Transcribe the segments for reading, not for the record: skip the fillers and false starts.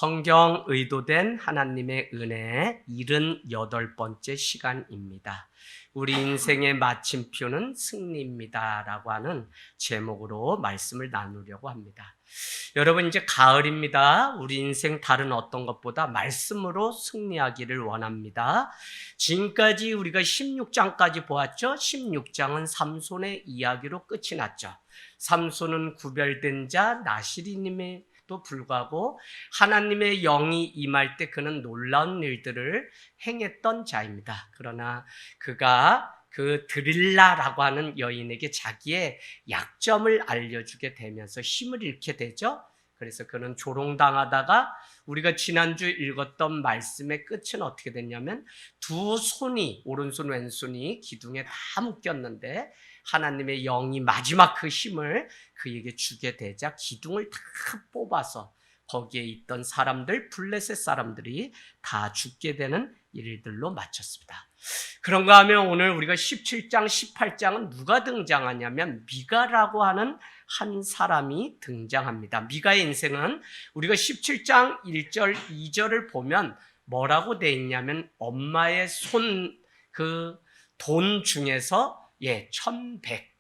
성경 의도된 하나님의 은혜 78번째 시간입니다. 우리 인생의 마침표는 승리입니다 라고 하는 제목으로 말씀을 나누려고 합니다. 여러분, 이제 가을입니다. 우리 인생 다른 어떤 것보다 말씀으로 승리하기를 원합니다. 지금까지 우리가 16장까지 보았죠. 16장은 삼손의 이야기로 끝이 났죠. 삼손은 구별된 자 나시리님의 또 불구하고 하나님의 영이 임할 때 그는 놀라운 일들을 행했던 자입니다. 그러나 그가 그 드릴라라고 하는 여인에게 자기의 약점을 알려주게 되면서 힘을 잃게 되죠. 그래서 그는 조롱당하다가 우리가 지난주 읽었던 말씀의 끝은 어떻게 됐냐면 두 손이, 오른손 왼손이 기둥에 다 묶였는데 하나님의 영이 마지막 그 힘을 그에게 주게 되자 기둥을 다 뽑아서 거기에 있던 사람들, 블레셋 사람들이 다 죽게 되는 일들로 마쳤습니다. 그런가 하면 오늘 우리가 17장, 18장은 누가 등장하냐면 미가라고 하는 한 사람이 등장합니다. 미가의 인생은 우리가 17장 1절, 2절을 보면 뭐라고 돼 있냐면 엄마의 돈 중에서 1100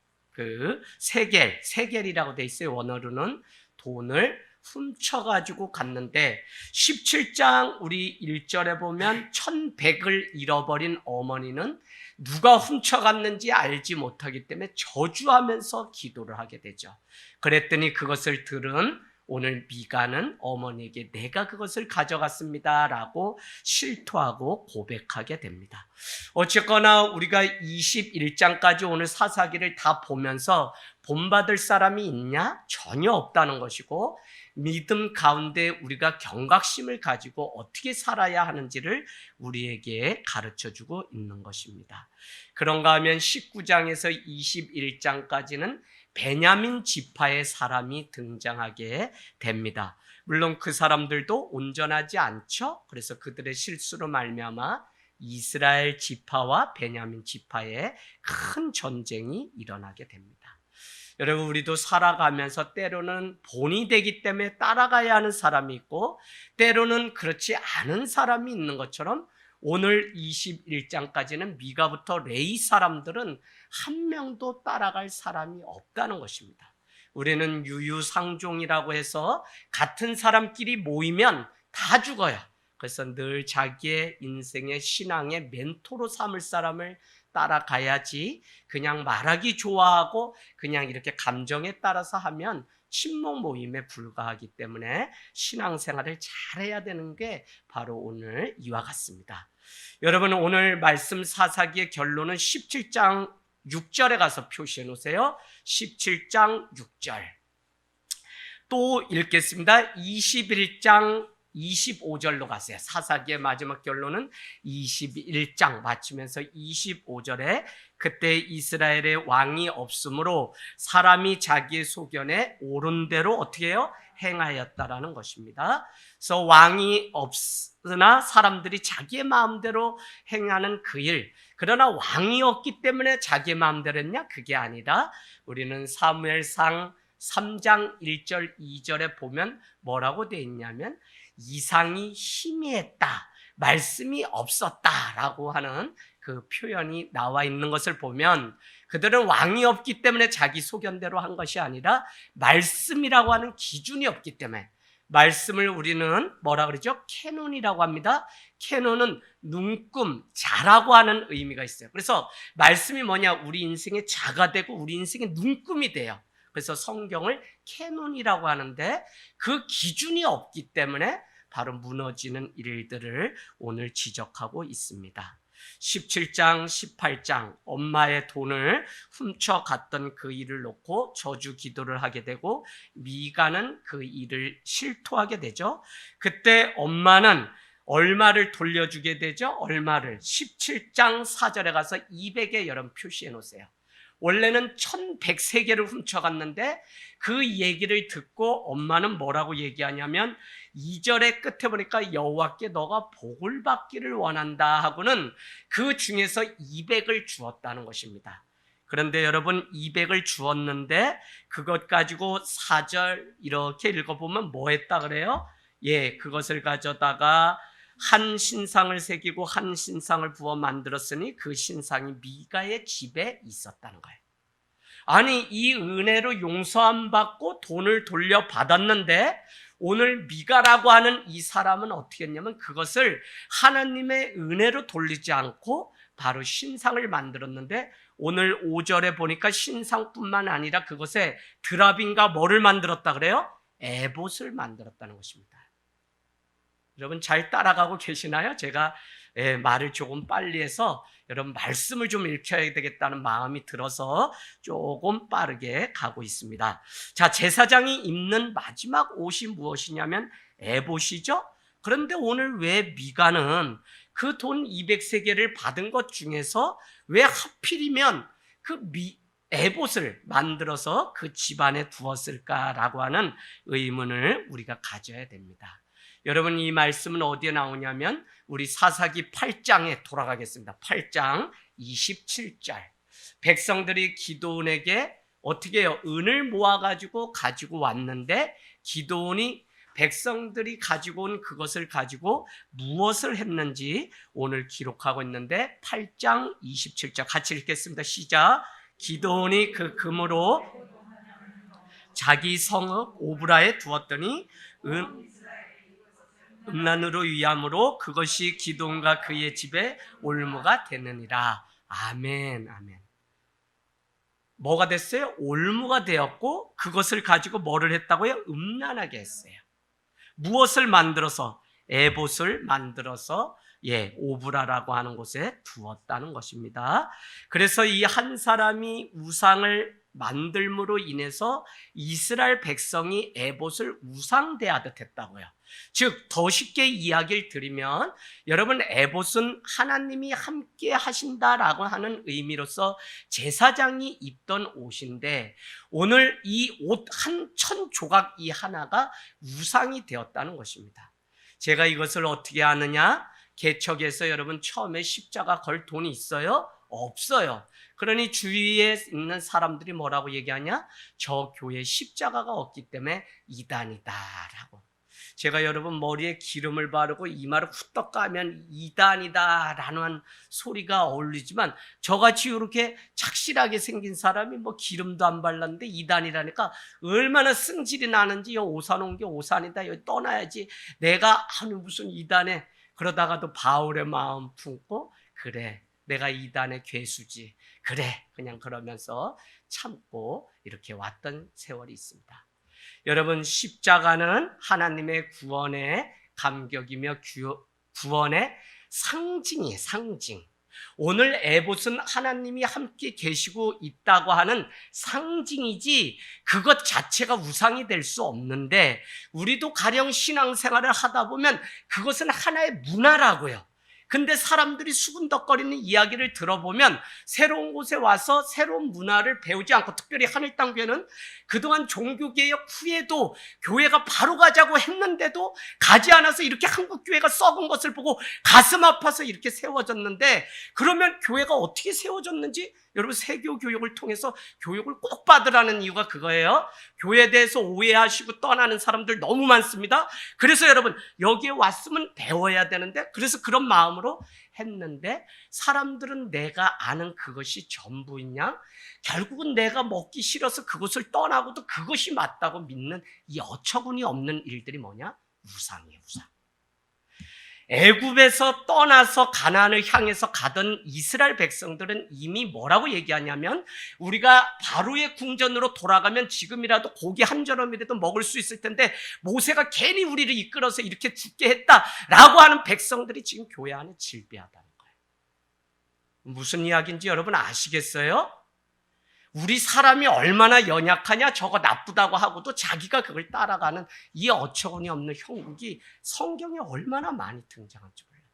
세겔이라고 돼 있어요. 원어로는 돈을 훔쳐가지고 갔는데 17장 우리 1절에 보면 1100을 잃어버린 어머니는 누가 훔쳐갔는지 알지 못하기 때문에 저주하면서 기도를 하게 되죠. 그랬더니 그것을 들은 오늘 미가는 어머니에게 내가 그것을 가져갔습니다 라고 실토하고 고백하게 됩니다. 어쨌거나 우리가 21장까지 오늘 사사기를 다 보면서 본받을 사람이 있냐? 전혀 없다는 것이고 믿음 가운데 우리가 경각심을 가지고 어떻게 살아야 하는지를 우리에게 가르쳐주고 있는 것입니다. 그런가 하면 19장에서 21장까지는 베냐민 지파의 사람이 등장하게 됩니다. 물론 그 사람들도 온전하지 않죠. 그래서 그들의 실수로 말미암아 이스라엘 지파와 베냐민 지파의 큰 전쟁이 일어나게 됩니다. 여러분, 우리도 살아가면서 때로는 본이 되기 때문에 따라가야 하는 사람이 있고 때로는 그렇지 않은 사람이 있는 것처럼 오늘 21장까지는 미가부터 레위 사람들은 한 명도 따라갈 사람이 없다는 것입니다. 우리는 유유상종이라고 해서 같은 사람끼리 모이면 다 죽어요. 그래서 늘 자기의 인생의 신앙의 멘토로 삼을 사람을 따라가야지 그냥 말하기 좋아하고 그냥 이렇게 감정에 따라서 하면 친목 모임에 불과하기 때문에 신앙생활을 잘해야 되는 게 바로 오늘 이와 같습니다. 여러분, 오늘 말씀 사사기의 결론은 17장 6절에 가서 표시해 놓으세요. 17장 6절. 또 읽겠습니다. 21장 25절로 가세요. 사사기의 마지막 결론은 21장 마치면서 25절에 그때 이스라엘의 왕이 없으므로 사람이 자기의 소견에 옳은 대로 어떻게 해요? 행하였다라는 것입니다. 그래서 왕이 없으나 사람들이 자기의 마음대로 행하는 그 일, 그러나 왕이 없기 때문에 자기의 마음대로 했냐? 그게 아니라 우리는 사무엘상 3장 1절 2절에 보면 뭐라고 돼 있냐면 이상이 희미했다, 말씀이 없었다라고 하는 그 표현이 나와 있는 것을 보면 그들은 왕이 없기 때문에 자기 소견대로 한 것이 아니라 말씀이라고 하는 기준이 없기 때문에, 말씀을 우리는 뭐라 그러죠? 캐논이라고 합니다. 캐논은 눈금, 자라고 하는 의미가 있어요. 그래서 말씀이 뭐냐? 우리 인생의 자가 되고 우리 인생의 눈금이 돼요. 그래서 성경을 캐논이라고 하는데 그 기준이 없기 때문에 바로 무너지는 일들을 오늘 지적하고 있습니다. 17장, 18장 엄마의 돈을 훔쳐갔던 그 일을 놓고 저주 기도를 하게 되고 미가는 그 일을 실토하게 되죠. 그때 엄마는 얼마를 돌려주게 되죠? 얼마를? 17장 4절에 가서 200에 여러분 표시해 놓으세요. 원래는 1100세겔을 훔쳐갔는데 그 얘기를 듣고 엄마는 뭐라고 얘기하냐면 2절의 끝에 보니까 여호와께 너가 복을 받기를 원한다 하고는 그 중에서 200을 주었다는 것입니다. 그런데 여러분 200을 주었는데 그것 가지고 4절 이렇게 읽어보면 뭐 했다 그래요? 그것을 가져다가 한 신상을 새기고 한 신상을 부어 만들었으니 그 신상이 미가의 집에 있었다는 거예요. 아니, 이 은혜로 용서함 받고 돈을 돌려받았는데 오늘 미가라고 하는 이 사람은 어떻게 했냐면 그것을 하나님의 은혜로 돌리지 않고 바로 신상을 만들었는데 오늘 5절에 보니까 신상뿐만 아니라 그것에 드랍인가 뭐를 만들었다 그래요? 에봇을 만들었다는 것입니다. 여러분 잘 따라가고 계시나요? 제가 말을 조금 빨리 해서 여러분 말씀을 좀 읽혀야 되겠다는 마음이 들어서 조금 빠르게 가고 있습니다. 자, 제사장이 입는 마지막 옷이 무엇이냐면 에봇이죠. 그런데 오늘 왜 미가는 그 돈 200세겔을 받은 것 중에서 왜 하필이면 그 에봇을 만들어서 그 집안에 두었을까라고 하는 의문을 우리가 가져야 됩니다. 여러분 이 말씀은 어디에 나오냐면 우리 사사기 8장에 돌아가겠습니다. 8장 27절. 백성들이 기드온에게 어떻게 해요? 은을 모아가지고 가지고 왔는데 기드온이 백성들이 가지고 온 그것을 가지고 무엇을 했는지 오늘 기록하고 있는데 8장 27절 같이 읽겠습니다. 시작. 기드온이 그 금으로 자기 성읍 오브라에 두었더니 음란으로 위함으로 그것이 기드온과 그의 집에 올무가 되느니라. 아멘, 아멘. 뭐가 됐어요? 올무가 되었고 그것을 가지고 뭐를 했다고요? 음란하게 했어요. 무엇을 만들어서? 에봇을 만들어서 오브라라고 하는 곳에 두었다는 것입니다. 그래서 이 한 사람이 우상을 만들므로 인해서 이스라엘 백성이 에봇을 우상대하듯 했다고요. 즉 더 쉽게 이야기를 드리면 여러분 에봇은 하나님이 함께 하신다라고 하는 의미로서 제사장이 입던 옷인데 오늘 이 옷 한 천 조각 이 하나가 우상이 되었다는 것입니다. 제가 이것을 어떻게 아느냐? 개척에서 여러분 처음에 십자가 걸 돈이 있어요? 없어요. 그러니 주위에 있는 사람들이 뭐라고 얘기하냐? 저 교회 십자가가 없기 때문에 이단이다라고. 제가 여러분 머리에 기름을 바르고 이마를 후떡 까면 이단이다라는 소리가 어울리지만 저같이 이렇게 착실하게 생긴 사람이 뭐 기름도 안 발랐는데 이단이라니까 얼마나 승질이 나는지 여 오산 온 게 오산이다 여기 떠나야지 내가 아니 무슨 이단에 그러다가도 바울의 마음 품고 그래 내가 이단의 괴수지 그래 그냥 그러면서 참고 이렇게 왔던 세월이 있습니다. 여러분 십자가는 하나님의 구원의 감격이며 구원의 상징이에요. 상징. 오늘 에봇은 하나님이 함께 계시고 있다고 하는 상징이지 그것 자체가 우상이 될 수 없는데 우리도 가령 신앙생활을 하다 보면 그것은 하나의 문화라고요. 근데 사람들이 수군덕거리는 이야기를 들어보면 새로운 곳에 와서 새로운 문화를 배우지 않고 특별히 하늘땅교회는 그동안 종교개혁 후에도 교회가 바로 가자고 했는데도 가지 않아서 이렇게 한국교회가 썩은 것을 보고 가슴 아파서 이렇게 세워졌는데 그러면 교회가 어떻게 세워졌는지 여러분 세교 교육을 통해서 교육을 꼭 받으라는 이유가 그거예요. 교회에 대해서 오해하시고 떠나는 사람들 너무 많습니다. 그래서 여러분 여기에 왔으면 배워야 되는데 그래서 그런 마음으로 했는데 사람들은 내가 아는 그것이 전부이냐? 결국은 내가 먹기 싫어서 그것을 떠나고도 그것이 맞다고 믿는 이 어처구니 없는 일들이 뭐냐? 우상이에요. 우상. 애굽에서 떠나서 가나안을 향해서 가던 이스라엘 백성들은 이미 뭐라고 얘기하냐면 우리가 바로의 궁전으로 돌아가면 지금이라도 고기 한 저럼이라도 먹을 수 있을 텐데 모세가 괜히 우리를 이끌어서 이렇게 죽게 했다라고 하는 백성들이 지금 교회 안에 질비하다는 거예요. 무슨 이야기인지 여러분 아시겠어요? 우리 사람이 얼마나 연약하냐 저거 나쁘다고 하고도 자기가 그걸 따라가는 이 어처구니 없는 형국이 성경에 얼마나 많이 등장한지 몰라요.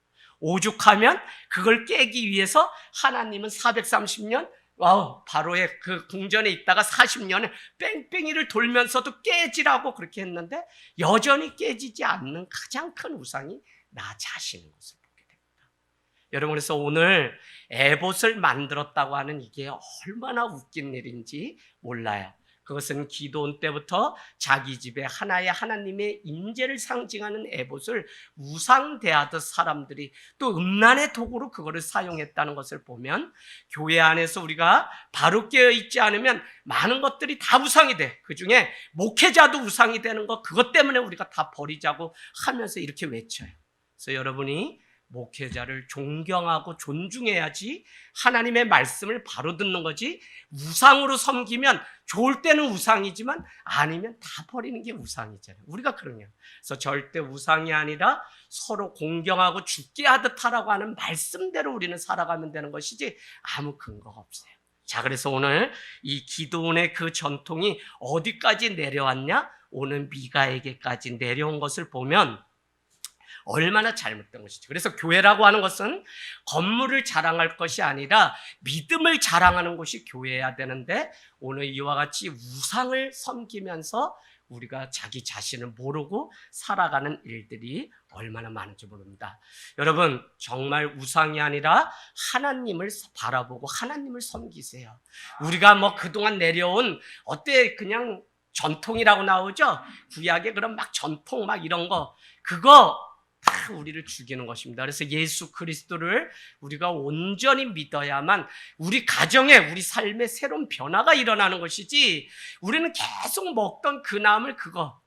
오죽하면 그걸 깨기 위해서 하나님은 430년 바로의 그 궁전에 있다가 40년을 뺑뺑이를 돌면서도 깨지라고 그렇게 했는데 여전히 깨지지 않는 가장 큰 우상이 나 자신인 것을 보게 됩니다. 여러분 그래서 오늘 에봇을 만들었다고 하는 이게 얼마나 웃긴 일인지 몰라요. 그것은 기도원 때부터 자기 집에 하나의 하나님의 임재를 상징하는 에봇을 우상대하듯 사람들이 또 음란의 도구로 그거를 사용했다는 것을 보면 교회 안에서 우리가 바로 깨어있지 않으면 많은 것들이 다 우상이 돼. 그중에 목회자도 우상이 되는 거, 그것 때문에 우리가 다 버리자고 하면서 이렇게 외쳐요. 그래서 여러분이 목회자를 존경하고 존중해야지 하나님의 말씀을 바로 듣는 거지, 우상으로 섬기면 좋을 때는 우상이지만 아니면 다 버리는 게 우상이잖아요. 우리가 그러냐. 그래서 절대 우상이 아니라 서로 공경하고 죽게 하듯 하라고 하는 말씀대로 우리는 살아가면 되는 것이지 아무 근거가 없어요. 자, 그래서 오늘 이 기도원의 그 전통이 어디까지 내려왔냐? 오늘 미가에게까지 내려온 것을 보면 얼마나 잘못된 것이죠. 그래서 교회라고 하는 것은 건물을 자랑할 것이 아니라 믿음을 자랑하는 곳이 교회여야 되는데, 오늘 이와 같이 우상을 섬기면서 우리가 자기 자신을 모르고 살아가는 일들이 얼마나 많은지 모릅니다. 여러분, 정말 우상이 아니라 하나님을 바라보고 하나님을 섬기세요. 우리가 뭐 그동안 내려온 그냥 전통이라고 나오죠? 구약에 그런 막 전통 막 이런 거, 그거 다 우리를 죽이는 것입니다. 그래서 예수 그리스도를 우리가 온전히 믿어야만 우리 가정에, 우리 삶에 새로운 변화가 일어나는 것이지, 우리는 계속 먹던 그 나물 그거,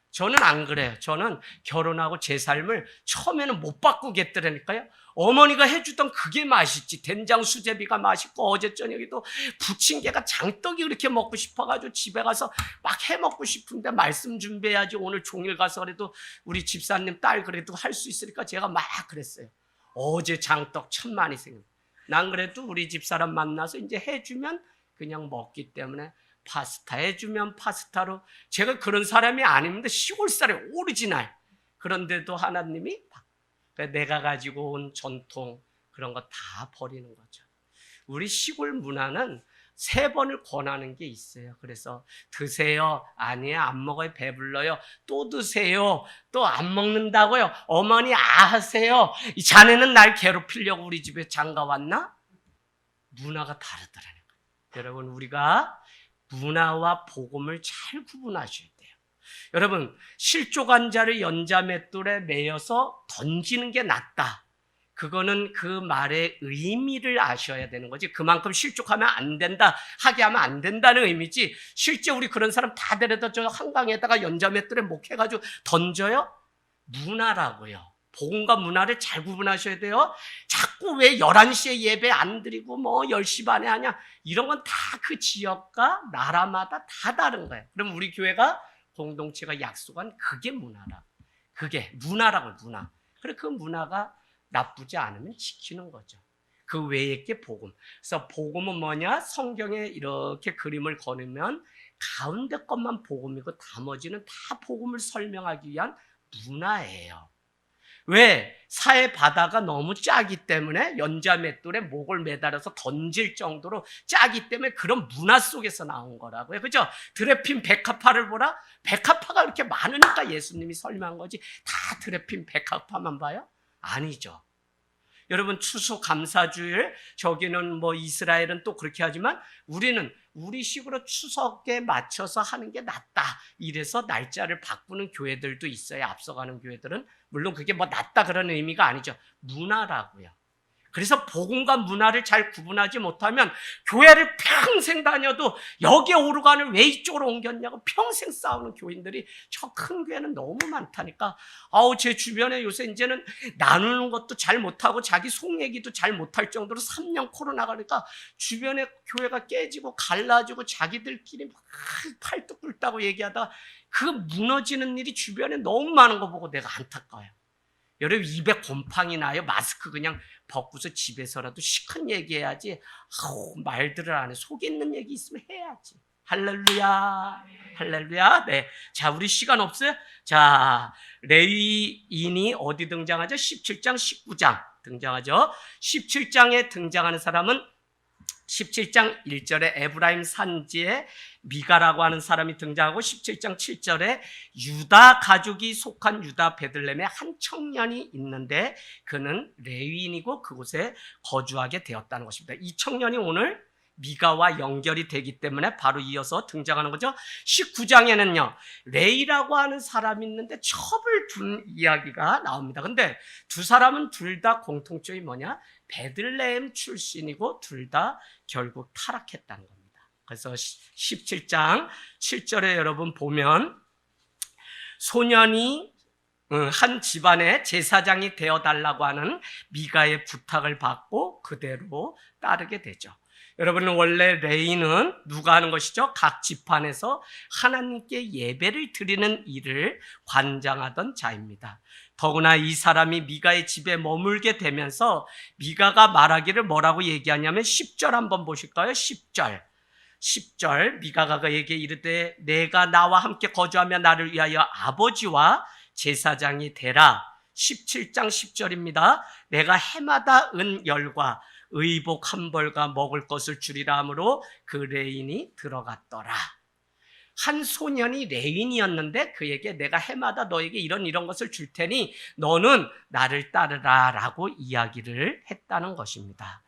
저는 안 그래요. 저는 결혼하고 제 삶을 처음에는 못 바꾸겠더라니까요. 어머니가 해주던 그게 맛있지. 된장 수제비가 맛있고, 어제 저녁에도 부침개가 장떡이 그렇게 먹고 싶어가지고 집에 가서 막 해 먹고 싶은데 말씀 준비해야지, 오늘 종일 가서 그래도 우리 집사님 딸 그래도 할 수 있으니까 제가 막 그랬어요. 어제 장떡 참 많이 생겼어요. 난 그래도 우리 집사람 만나서 이제 해주면 그냥 먹기 때문에 파스타 해주면 파스타로, 제가 그런 사람이 아닙니다. 시골살의 오리지널. 그런데도 하나님이 내가 가지고 온 전통 그런 거 다 버리는 거죠. 우리 시골 문화는 3번을 권하는 게 있어요. 그래서 드세요. 아니에요. 안 먹어요. 배불러요. 또 드세요. 또 안 먹는다고요. 어머니 하세요. 이 자네는 날 괴롭히려고 우리 집에 장가 왔나? 문화가 다르더라고요. 여러분, 우리가 문화와 복음을 잘 구분하셔야 돼요. 여러분, 실족한 자를 연자맷돌에 매여서 던지는 게 낫다. 그거는 그 말의 의미를 아셔야 되는 거지. 그만큼 실족하면 안 된다, 하게 하면 안 된다는 의미지, 실제 우리 그런 사람 다 데려다 저 한강에다가 연자맷돌에 목해가지고 던져요? 문화라고요. 복음과 문화를 잘 구분하셔야 돼요. 자꾸 왜 11시에 예배 안 드리고 뭐 10시 반에 하냐, 이런 건 다 그 지역과 나라마다 다 다른 거예요. 그럼 우리 교회가 공동체가 약속한 그게 문화라. 그게 문화라고, 문화. 그래, 그 문화가 나쁘지 않으면 지키는 거죠. 그 외의 게 복음. 그래서 복음은 뭐냐? 성경에 이렇게 그림을 그리면 가운데 것만 복음이고 나머지는 다 복음을 설명하기 위한 문화예요. 왜? 사해 바다가 너무 짜기 때문에 연자맷돌에 목을 매달아서 던질 정도로 짜기 때문에 그런 문화 속에서 나온 거라고요. 그죠? 드레핀 백합화를 보라? 백합화가 그렇게 많으니까 예수님이 설명한 거지, 다 드레핀 백합화만 봐요? 아니죠. 여러분, 추수감사주일, 저기는 뭐 이스라엘은 또 그렇게 하지만 우리는 우리식으로 추석에 맞춰서 하는 게 낫다, 이래서 날짜를 바꾸는 교회들도 있어요. 앞서가는 교회들은. 물론 그게 뭐 낫다 그런 의미가 아니죠. 문화라고요. 그래서 복음과 문화를 잘 구분하지 못하면 교회를 평생 다녀도 여기에 오르간을 왜 이쪽으로 옮겼냐고 평생 싸우는 교인들이 저 큰 교회는 너무 많다니까. 제 주변에 요새 이제는 나누는 것도 잘 못하고 자기 속 얘기도 잘 못할 정도로 3년 코로나가 그러니까 주변에 교회가 깨지고 갈라지고 자기들끼리 막 팔뚝 꿇다고 얘기하다가 그 무너지는 일이 주변에 너무 많은 거 보고 내가 안타까워요. 여러분, 입에 곰팡이 나요? 마스크 그냥 벗고서 집에서라도 시큰 얘기해야지. 말들을 안 해. 속에 있는 얘기 있으면 해야지. 할렐루야, 할렐루야. 네, 자, 우리 시간 없어요? 자, 레위인이 어디 등장하죠? 17장, 19장 등장하죠. 17장에 등장하는 사람은 17장 1절에 에브라임 산지에 미가라고 하는 사람이 등장하고, 17장 7절에 유다 가족이 속한 유다 베들레헴에 한 청년이 있는데 그는 레위인이고 그곳에 거주하게 되었다는 것입니다. 이 청년이 오늘 미가와 연결이 되기 때문에 바로 이어서 등장하는 거죠. 19장에는요, 레이라고 하는 사람이 있는데 첩을 둔 이야기가 나옵니다. 근데 두 사람은 둘 다 공통점이 뭐냐? 베들레헴 출신이고 둘 다 결국 타락했다는 겁니다. 그래서 17장 7절에 여러분 보면 소년이 한 집안의 제사장이 되어달라고 하는 미가의 부탁을 받고 그대로 따르게 되죠. 여러분은 원래 레위는 누가 하는 것이죠? 각 지판에서 하나님께 예배를 드리는 일을 관장하던 자입니다. 더구나 이 사람이 미가의 집에 머물게 되면서 미가가 말하기를 뭐라고 얘기하냐면 10절 한번 보실까요? 10절 미가가 그에게 이르되 내가 나와 함께 거주하며 나를 위하여 아버지와 제사장이 되라. 17장 10절입니다. 내가 해마다 은 열과 의복 한 벌과 먹을 것을 주리라 하므로 그 레인이 들어갔더라. 한 소년이 레인이었는데 그에게 내가 해마다 너에게 이런 것을 줄 테니 너는 나를 따르라 라고 이야기를 했다는 것입니다.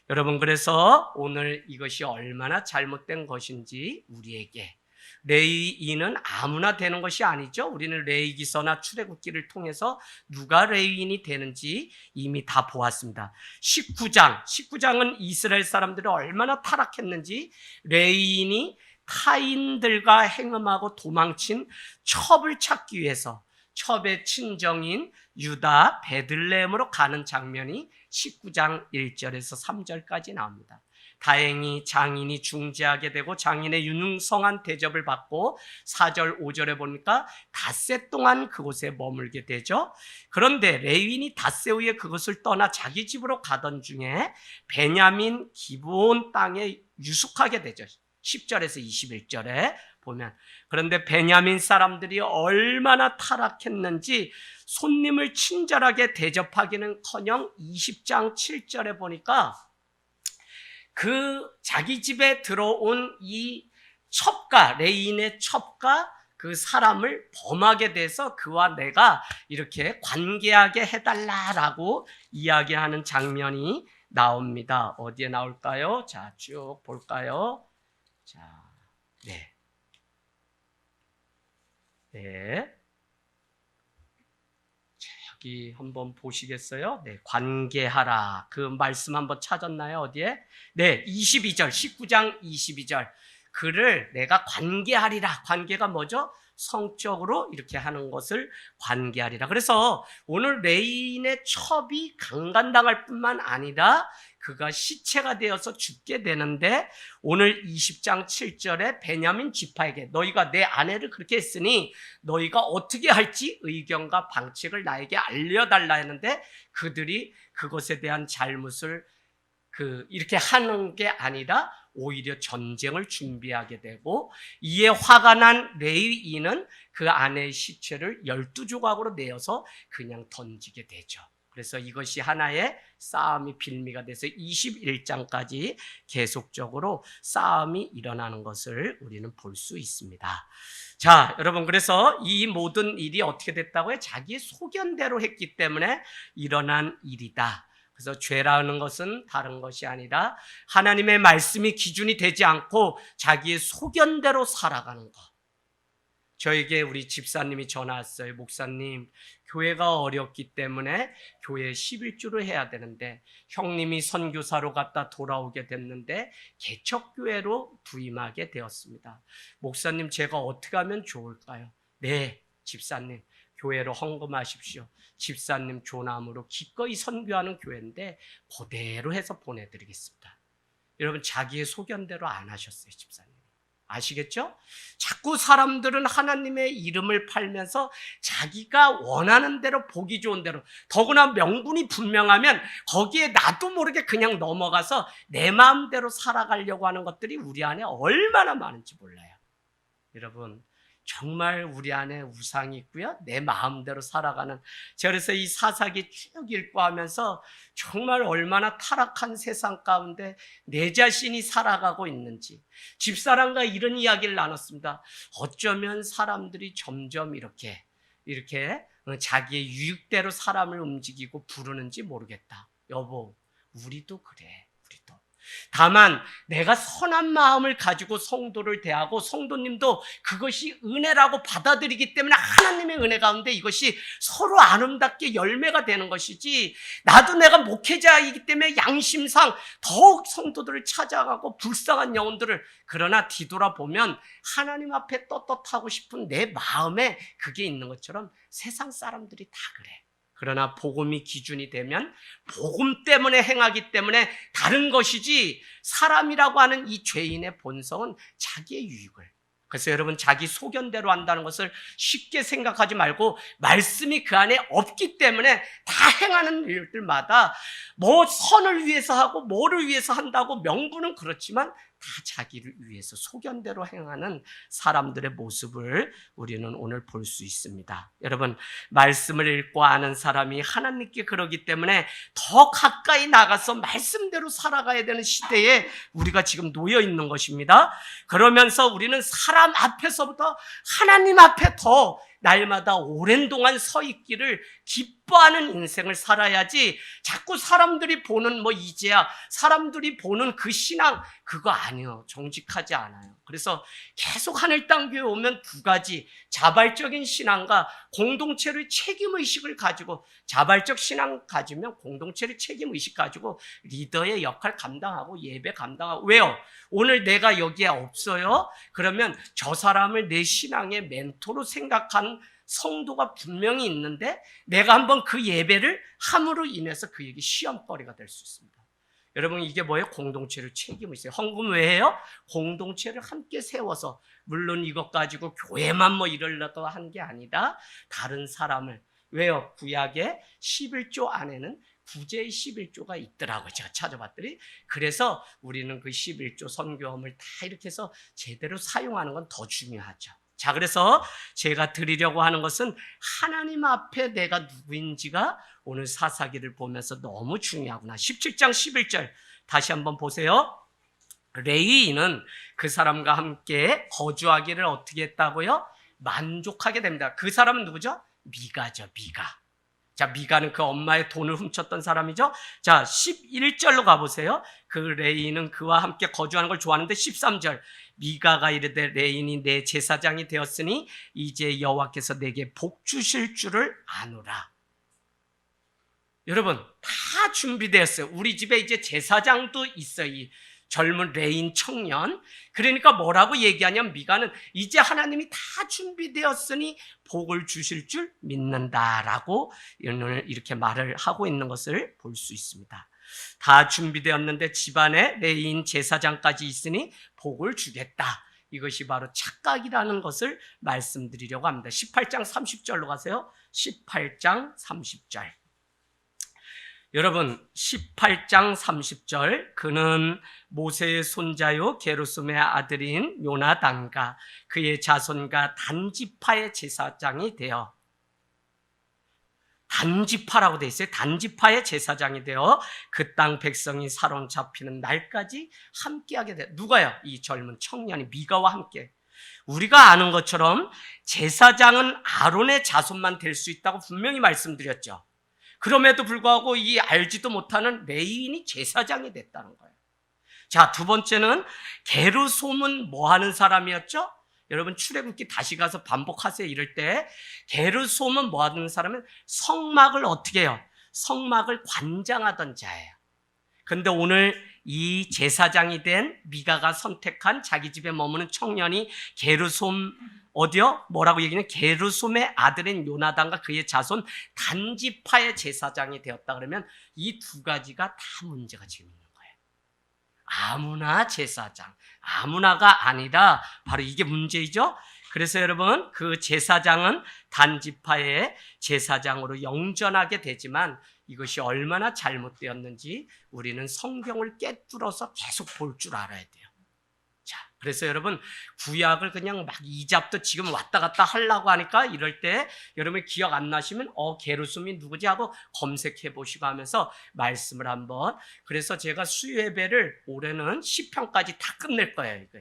여러분, 그래서 오늘 이것이 얼마나 잘못된 것인지 우리에게, 레위인은 아무나 되는 것이 아니죠. 우리는 레위기서나 출애굽기를 통해서 누가 레위인이 되는지 이미 다 보았습니다. 19장은 이스라엘 사람들이 얼마나 타락했는지 레위인이 타인들과 행음하고 도망친 첩을 찾기 위해서 첩의 친정인 유다 베들레헴으로 가는 장면이 19장 1절에서 3절까지 나옵니다. 다행히 장인이 중재하게 되고 장인의 유능성한 대접을 받고 4절 5절에 보니까 닷새 동안 그곳에 머물게 되죠. 그런데 레위인이 닷새 후에 그것을 떠나 자기 집으로 가던 중에 베냐민 기브온 땅에 유숙하게 되죠. 10절에서 21절에 보면, 그런데 베냐민 사람들이 얼마나 타락했는지 손님을 친절하게 대접하기는커녕 20장 7절에 보니까 그 자기 집에 들어온 이 첩가, 레인의 첩가 그 사람을 범하게 돼서 그와 내가 이렇게 관계하게 해달라라고 이야기하는 장면이 나옵니다. 어디에 나올까요? 자, 쭉 볼까요? 자, 네. 여기 한번 보시겠어요? 네, 관계하라. 그 말씀 한번 찾았나요? 어디에? 네, 22절, 19장 22절. 그를 내가 관계하리라. 관계가 뭐죠? 성적으로 이렇게 하는 것을 관계하리라. 그래서 오늘 레인의 첩이 강간당할 뿐만 아니라 그가 시체가 되어서 죽게 되는데 오늘 20장 7절에 베냐민 지파에게 너희가 내 아내를 그렇게 했으니 너희가 어떻게 할지 의견과 방책을 나에게 알려달라 했는데 그들이 그것에 대한 잘못을 이렇게 하는 게 아니라 오히려 전쟁을 준비하게 되고 이에 화가 난 레위인은 그 아내의 시체를 12조각으로 내어서 그냥 던지게 되죠. 그래서 이것이 하나의 싸움이 빌미가 돼서 21장까지 계속적으로 싸움이 일어나는 것을 우리는 볼 수 있습니다. 자, 여러분, 그래서 이 모든 일이 어떻게 됐다고요? 자기의 소견대로 했기 때문에 일어난 일이다. 그래서 죄라는 것은 다른 것이 아니라 하나님의 말씀이 기준이 되지 않고 자기의 소견대로 살아가는 것. 저에게 우리 집사님이 전화 왔어요. 목사님, 교회가 어렵기 때문에 교회 11주를 해야 되는데 형님이 선교사로 갔다 돌아오게 됐는데 개척교회로 부임하게 되었습니다. 목사님, 제가 어떻게 하면 좋을까요? 네, 집사님, 교회로 헌금하십시오. 집사님 조남으로 기꺼이 선교하는 교회인데 그대로 해서 보내드리겠습니다. 여러분, 자기의 소견대로 안 하셨어요, 집사님. 아시겠죠? 자꾸 사람들은 하나님의 이름을 팔면서 자기가 원하는 대로 보기 좋은 대로, 더구나 명분이 분명하면 거기에 나도 모르게 그냥 넘어가서 내 마음대로 살아가려고 하는 것들이 우리 안에 얼마나 많은지 몰라요. 여러분, 정말 우리 안에 우상이 있고요, 내 마음대로 살아가는, 그래서 이 사사기 쭉 읽고 하면서 정말 얼마나 타락한 세상 가운데 내 자신이 살아가고 있는지 집사람과 이런 이야기를 나눴습니다. 어쩌면 사람들이 점점 이렇게 자기의 유익대로 사람을 움직이고 부르는지 모르겠다. 여보, 우리도 그래. 우리도 다만 내가 선한 마음을 가지고 성도를 대하고 성도님도 그것이 은혜라고 받아들이기 때문에 하나님의 은혜 가운데 이것이 서로 아름답게 열매가 되는 것이지, 나도 내가 목회자이기 때문에 양심상 더욱 성도들을 찾아가고 불쌍한 영혼들을, 그러나 뒤돌아보면 하나님 앞에 떳떳하고 싶은 내 마음에 그게 있는 것처럼 세상 사람들이 다 그래. 그러나 복음이 기준이 되면 복음 때문에 행하기 때문에 다른 것이지, 사람이라고 하는 이 죄인의 본성은 자기의 유익을, 그래서 여러분 자기 소견대로 한다는 것을 쉽게 생각하지 말고, 말씀이 그 안에 없기 때문에 다 행하는 일들마다 뭐 선을 위해서 하고 뭐를 위해서 한다고 명분은 그렇지만 다 자기를 위해서 소견대로 행하는 사람들의 모습을 우리는 오늘 볼 수 있습니다. 여러분, 말씀을 읽고 아는 사람이 하나님께 그러기 때문에 더 가까이 나가서 말씀대로 살아가야 되는 시대에 우리가 지금 놓여 있는 것입니다. 그러면서 우리는 사람 앞에서부터 하나님 앞에 더 날마다 오랜 동안 서 있기를 기뻐하는 인생을 살아야지, 자꾸 사람들이 보는 이제야 사람들이 보는 그 신앙, 그거 아니요. 정직하지 않아요. 그래서 계속 하늘 땅 교회 오면 두 가지, 자발적인 신앙과 공동체의 책임의식을 가지고, 자발적 신앙 가지면 공동체의 책임의식 가지고 리더의 역할 감당하고 예배 감당하고. 왜요? 오늘 내가 여기에 없어요? 그러면 저 사람을 내 신앙의 멘토로 생각하는 성도가 분명히 있는데, 내가 한번 그 예배를 함으로 인해서 그에게 시험거리가 될 수 있습니다. 여러분, 이게 뭐예요? 공동체를 책임을 있어요. 헌금 왜 해요? 공동체를 함께 세워서, 물론 이것 가지고 교회만 이러려고 한 게 아니다. 다른 사람을. 왜요? 구약의 11조 안에는 구제의 11조가 있더라고요. 제가 찾아봤더니. 그래서 우리는 그 11조 선교험을 다 이렇게 해서 제대로 사용하는 건 더 중요하죠. 자, 그래서 제가 드리려고 하는 것은 하나님 앞에 내가 누구인지가 오늘 사사기를 보면서 너무 중요하구나. 17장 11절 다시 한번 보세요. 레위인은 그 사람과 함께 거주하기를 어떻게 했다고요? 만족하게 됩니다. 그 사람은 누구죠? 미가죠, 미가. 자, 미가는 그 엄마의 돈을 훔쳤던 사람이죠. 자, 11절로 가보세요. 그 레위인은 그와 함께 거주하는 걸 좋아하는데 13절. 미가가 이르되 레인이 내 제사장이 되었으니 이제 여호와께서 내게 복 주실 줄을 아노라. 여러분, 다 준비되었어요. 우리 집에 이제 제사장도 있어요. 이 젊은 레인 청년. 그러니까 뭐라고 얘기하냐면, 미가는 이제 하나님이 다 준비되었으니 복을 주실 줄 믿는다라고 이렇게 말을 하고 있는 것을 볼 수 있습니다. 다 준비되었는데 집안에 레인 제사장까지 있으니 복을 주겠다. 이것이 바로 착각이라는 것을 말씀드리려고 합니다. 18장 30절로 가세요. 18장 30절. 여러분, 18장 30절. 그는 모세의 손자요 게르솜의 아들인 요나단과 그의 자손과 단지파의 제사장이 되어, 단지파라고 돼 있어요. 단지파의 제사장이 되어 그 땅 백성이 사로잡히는 날까지 함께하게 돼. 누가요? 이 젊은 청년이 미가와 함께. 우리가 아는 것처럼 제사장은 아론의 자손만 될 수 있다고 분명히 말씀드렸죠. 그럼에도 불구하고 이 알지도 못하는 레위인이 제사장이 됐다는 거예요. 자, 두 번째는 게르솜은 뭐 하는 사람이었죠? 여러분, 출애굽기 다시 가서 반복하세요. 이럴 때 게르솜은 뭐 하는 사람은 성막을 어떻게 해요? 성막을 관장하던 자예요. 그런데 오늘 이 제사장이 된 미가가 선택한 자기 집에 머무는 청년이 게르솜, 어디요? 뭐라고 얘기하냐? 게르솜의 아들인 요나단과 그의 자손 단지파의 제사장이 되었다. 그러면 이 두 가지가 다 문제가 지금 있는 거예요. 아무나 제사장, 아무나가 아니라 바로 이게 문제이죠. 그래서 여러분, 그 제사장은 단지파의 제사장으로 영전하게 되지만 이것이 얼마나 잘못되었는지 우리는 성경을 깨뚫어서 계속 볼 줄 알아야 돼요. 자, 그래서 여러분, 구약을 그냥 막 이잡도 지금 왔다 갔다 하려고 하니까 이럴 때 여러분 기억 안 나시면 게르솜이 누구지 하고 검색해 보시고 하면서 말씀을 한번. 그래서 제가 수요예배를 올해는 10편까지 다 끝낼 거예요. 이거.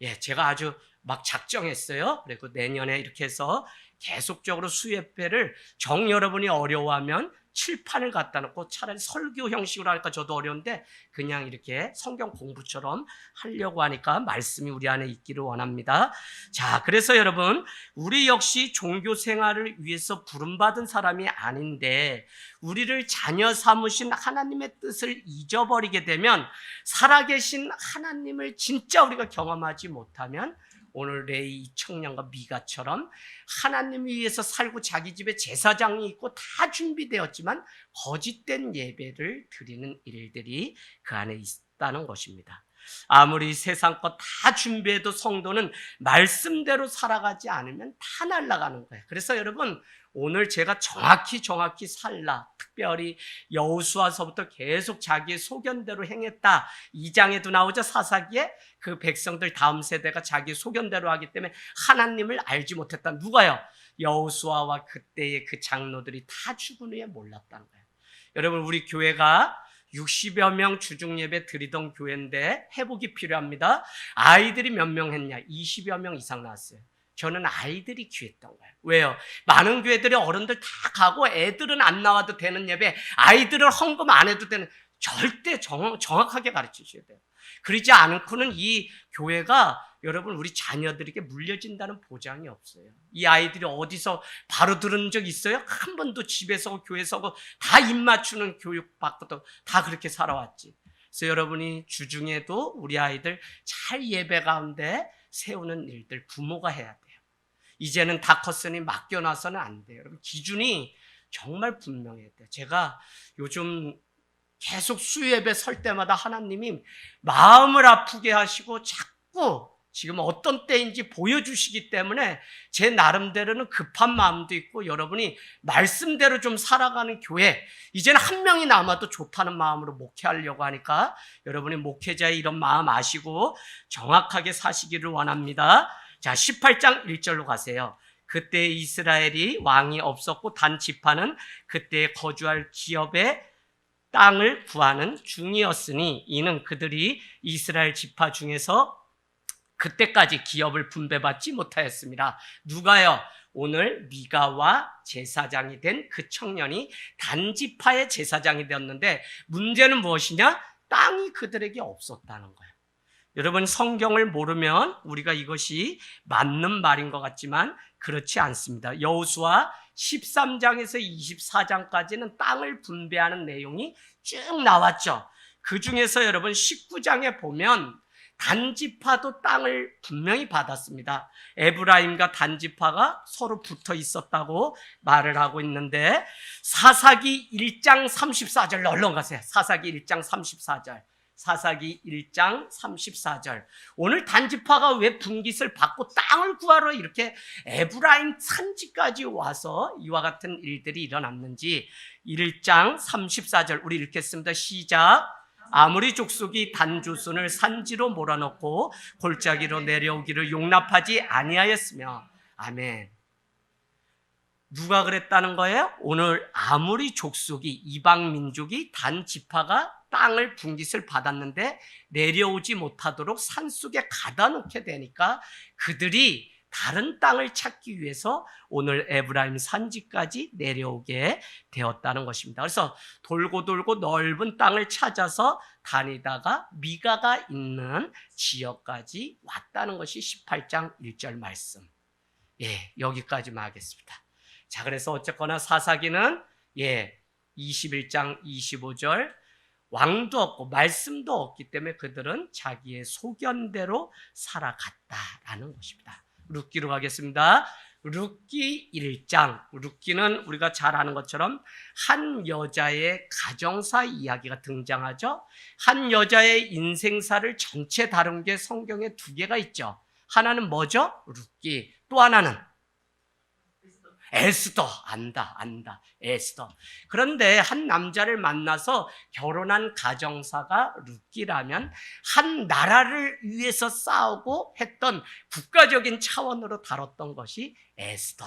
예, 제가 아주 막 작정했어요. 그리고 내년에 이렇게 해서 계속적으로 수요예배를, 정 여러분이 어려워하면 칠판을 갖다 놓고 차라리 설교 형식으로 할까 저도 어려운데 그냥 이렇게 성경 공부처럼 하려고 하니까 말씀이 우리 안에 있기를 원합니다. 자, 그래서 여러분, 우리 역시 종교 생활을 위해서 부름받은 사람이 아닌데 우리를 자녀 삼으신 하나님의 뜻을 잊어버리게 되면 살아계신 하나님을 진짜 우리가 경험하지 못하면 오늘 레이 이 청년과 미가처럼 하나님 위해서 살고 자기 집에 제사장이 있고 다 준비되었지만 거짓된 예배를 드리는 일들이 그 안에 있다는 것입니다. 아무리 세상 것 다 준비해도 성도는 말씀대로 살아가지 않으면 다 날아가는 거예요. 그래서 여러분, 오늘 제가 정확히 살라, 특별히 여호수아서부터 계속 자기의 소견대로 행했다. 2장에도 나오죠. 사사기에 그 백성들 다음 세대가 자기 소견대로 하기 때문에 하나님을 알지 못했다. 누가요? 여호수아와 그때의 그 장로들이 다 죽은 후에 몰랐다는 거예요. 여러분, 우리 교회가 60여 명 주중예배 드리던 교회인데 회복이 필요합니다. 아이들이 몇 명 했냐? 20여 명 이상 나왔어요. 저는 아이들이 귀했던 거예요. 왜요? 많은 교회들이 어른들 다 가고 애들은 안 나와도 되는 예배, 아이들은 헌금 안 해도 되는, 절대 정확하게 가르치셔야 돼요. 그러지 않고는 이 교회가 여러분 우리 자녀들에게 물려진다는 보장이 없어요. 이 아이들이 어디서 바로 들은 적 있어요? 한 번도 집에서 교회에서 다 입 맞추는 교육 받고도 다 그렇게 살아왔지. 그래서 여러분이 주중에도 우리 아이들 잘 예배 가운데 세우는 일들 부모가 해야 돼요. 이제는 다 컸으니 맡겨놔서는 안 돼요. 여러분, 기준이 정말 분명해야 돼요. 제가 요즘 계속 수요예배 설 때마다 하나님이 마음을 아프게 하시고 자꾸 지금 어떤 때인지 보여주시기 때문에 제 나름대로는 급한 마음도 있고 여러분이 말씀대로 좀 살아가는 교회, 이제는 한 명이 남아도 좋다는 마음으로 목회하려고 하니까 여러분이 목회자의 이런 마음 아시고 정확하게 사시기를 원합니다. 자, 18장 1절로 가세요. 그때 이스라엘이 왕이 없었고 단 지파는 그때 거주할 기업의 땅을 구하는 중이었으니 이는 그들이 이스라엘 지파 중에서 그때까지 기업을 분배받지 못하였습니다. 누가요? 오늘 미가와 제사장이 된 그 청년이 단지파의 제사장이 되었는데 문제는 무엇이냐? 땅이 그들에게 없었다는 거예요. 여러분, 성경을 모르면 우리가 이것이 맞는 말인 것 같지만 그렇지 않습니다. 여호수아 13장에서 24장까지는 땅을 분배하는 내용이 쭉 나왔죠. 그 중에서 여러분 19장에 보면 단지파도 땅을 분명히 받았습니다. 에브라임과 단지파가 서로 붙어 있었다고 말을 하고 있는데 사사기 1장 34절 얼른 가세요. 사사기 1장 34절. 사사기 1장 34절. 오늘 단지파가 왜 분깃을 받고 땅을 구하러 이렇게 에브라임 산지까지 와서 이와 같은 일들이 일어났는지 1장 34절 우리 읽겠습니다. 시작. 아무리 족속이 단조선을 산지로 몰아넣고 골짜기로 내려오기를 용납하지 아니하였으며. 아멘. 누가 그랬다는 거예요? 오늘 아무리 족속이 이방 민족이 단 지파가 땅을 분깃을 받았는데 내려오지 못하도록 산속에 가다 놓게 되니까 그들이 다른 땅을 찾기 위해서 오늘 에브라임 산지까지 내려오게 되었다는 것입니다. 그래서 돌고 넓은 땅을 찾아서 다니다가 미가가 있는 지역까지 왔다는 것이 18장 1절 말씀. 예, 여기까지만 하겠습니다. 자, 그래서 어쨌거나 사사기는 21장 25절 왕도 없고 말씀도 없기 때문에 그들은 자기의 소견대로 살아갔다라는 것입니다. 룻기로 가겠습니다. 룻기 1장. 룻기는 우리가 잘 아는 것처럼 한 여자의 가정사 이야기가 등장하죠. 한 여자의 인생사를 전체 다룬 게 성경에 두 개가 있죠. 하나는 뭐죠? 룻기. 또 하나는 에스더. 안다. 에스더. 그런데 한 남자를 만나서 결혼한 가정사가 룻기라면 한 나라를 위해서 싸우고 했던 국가적인 차원으로 다뤘던 것이 에스더.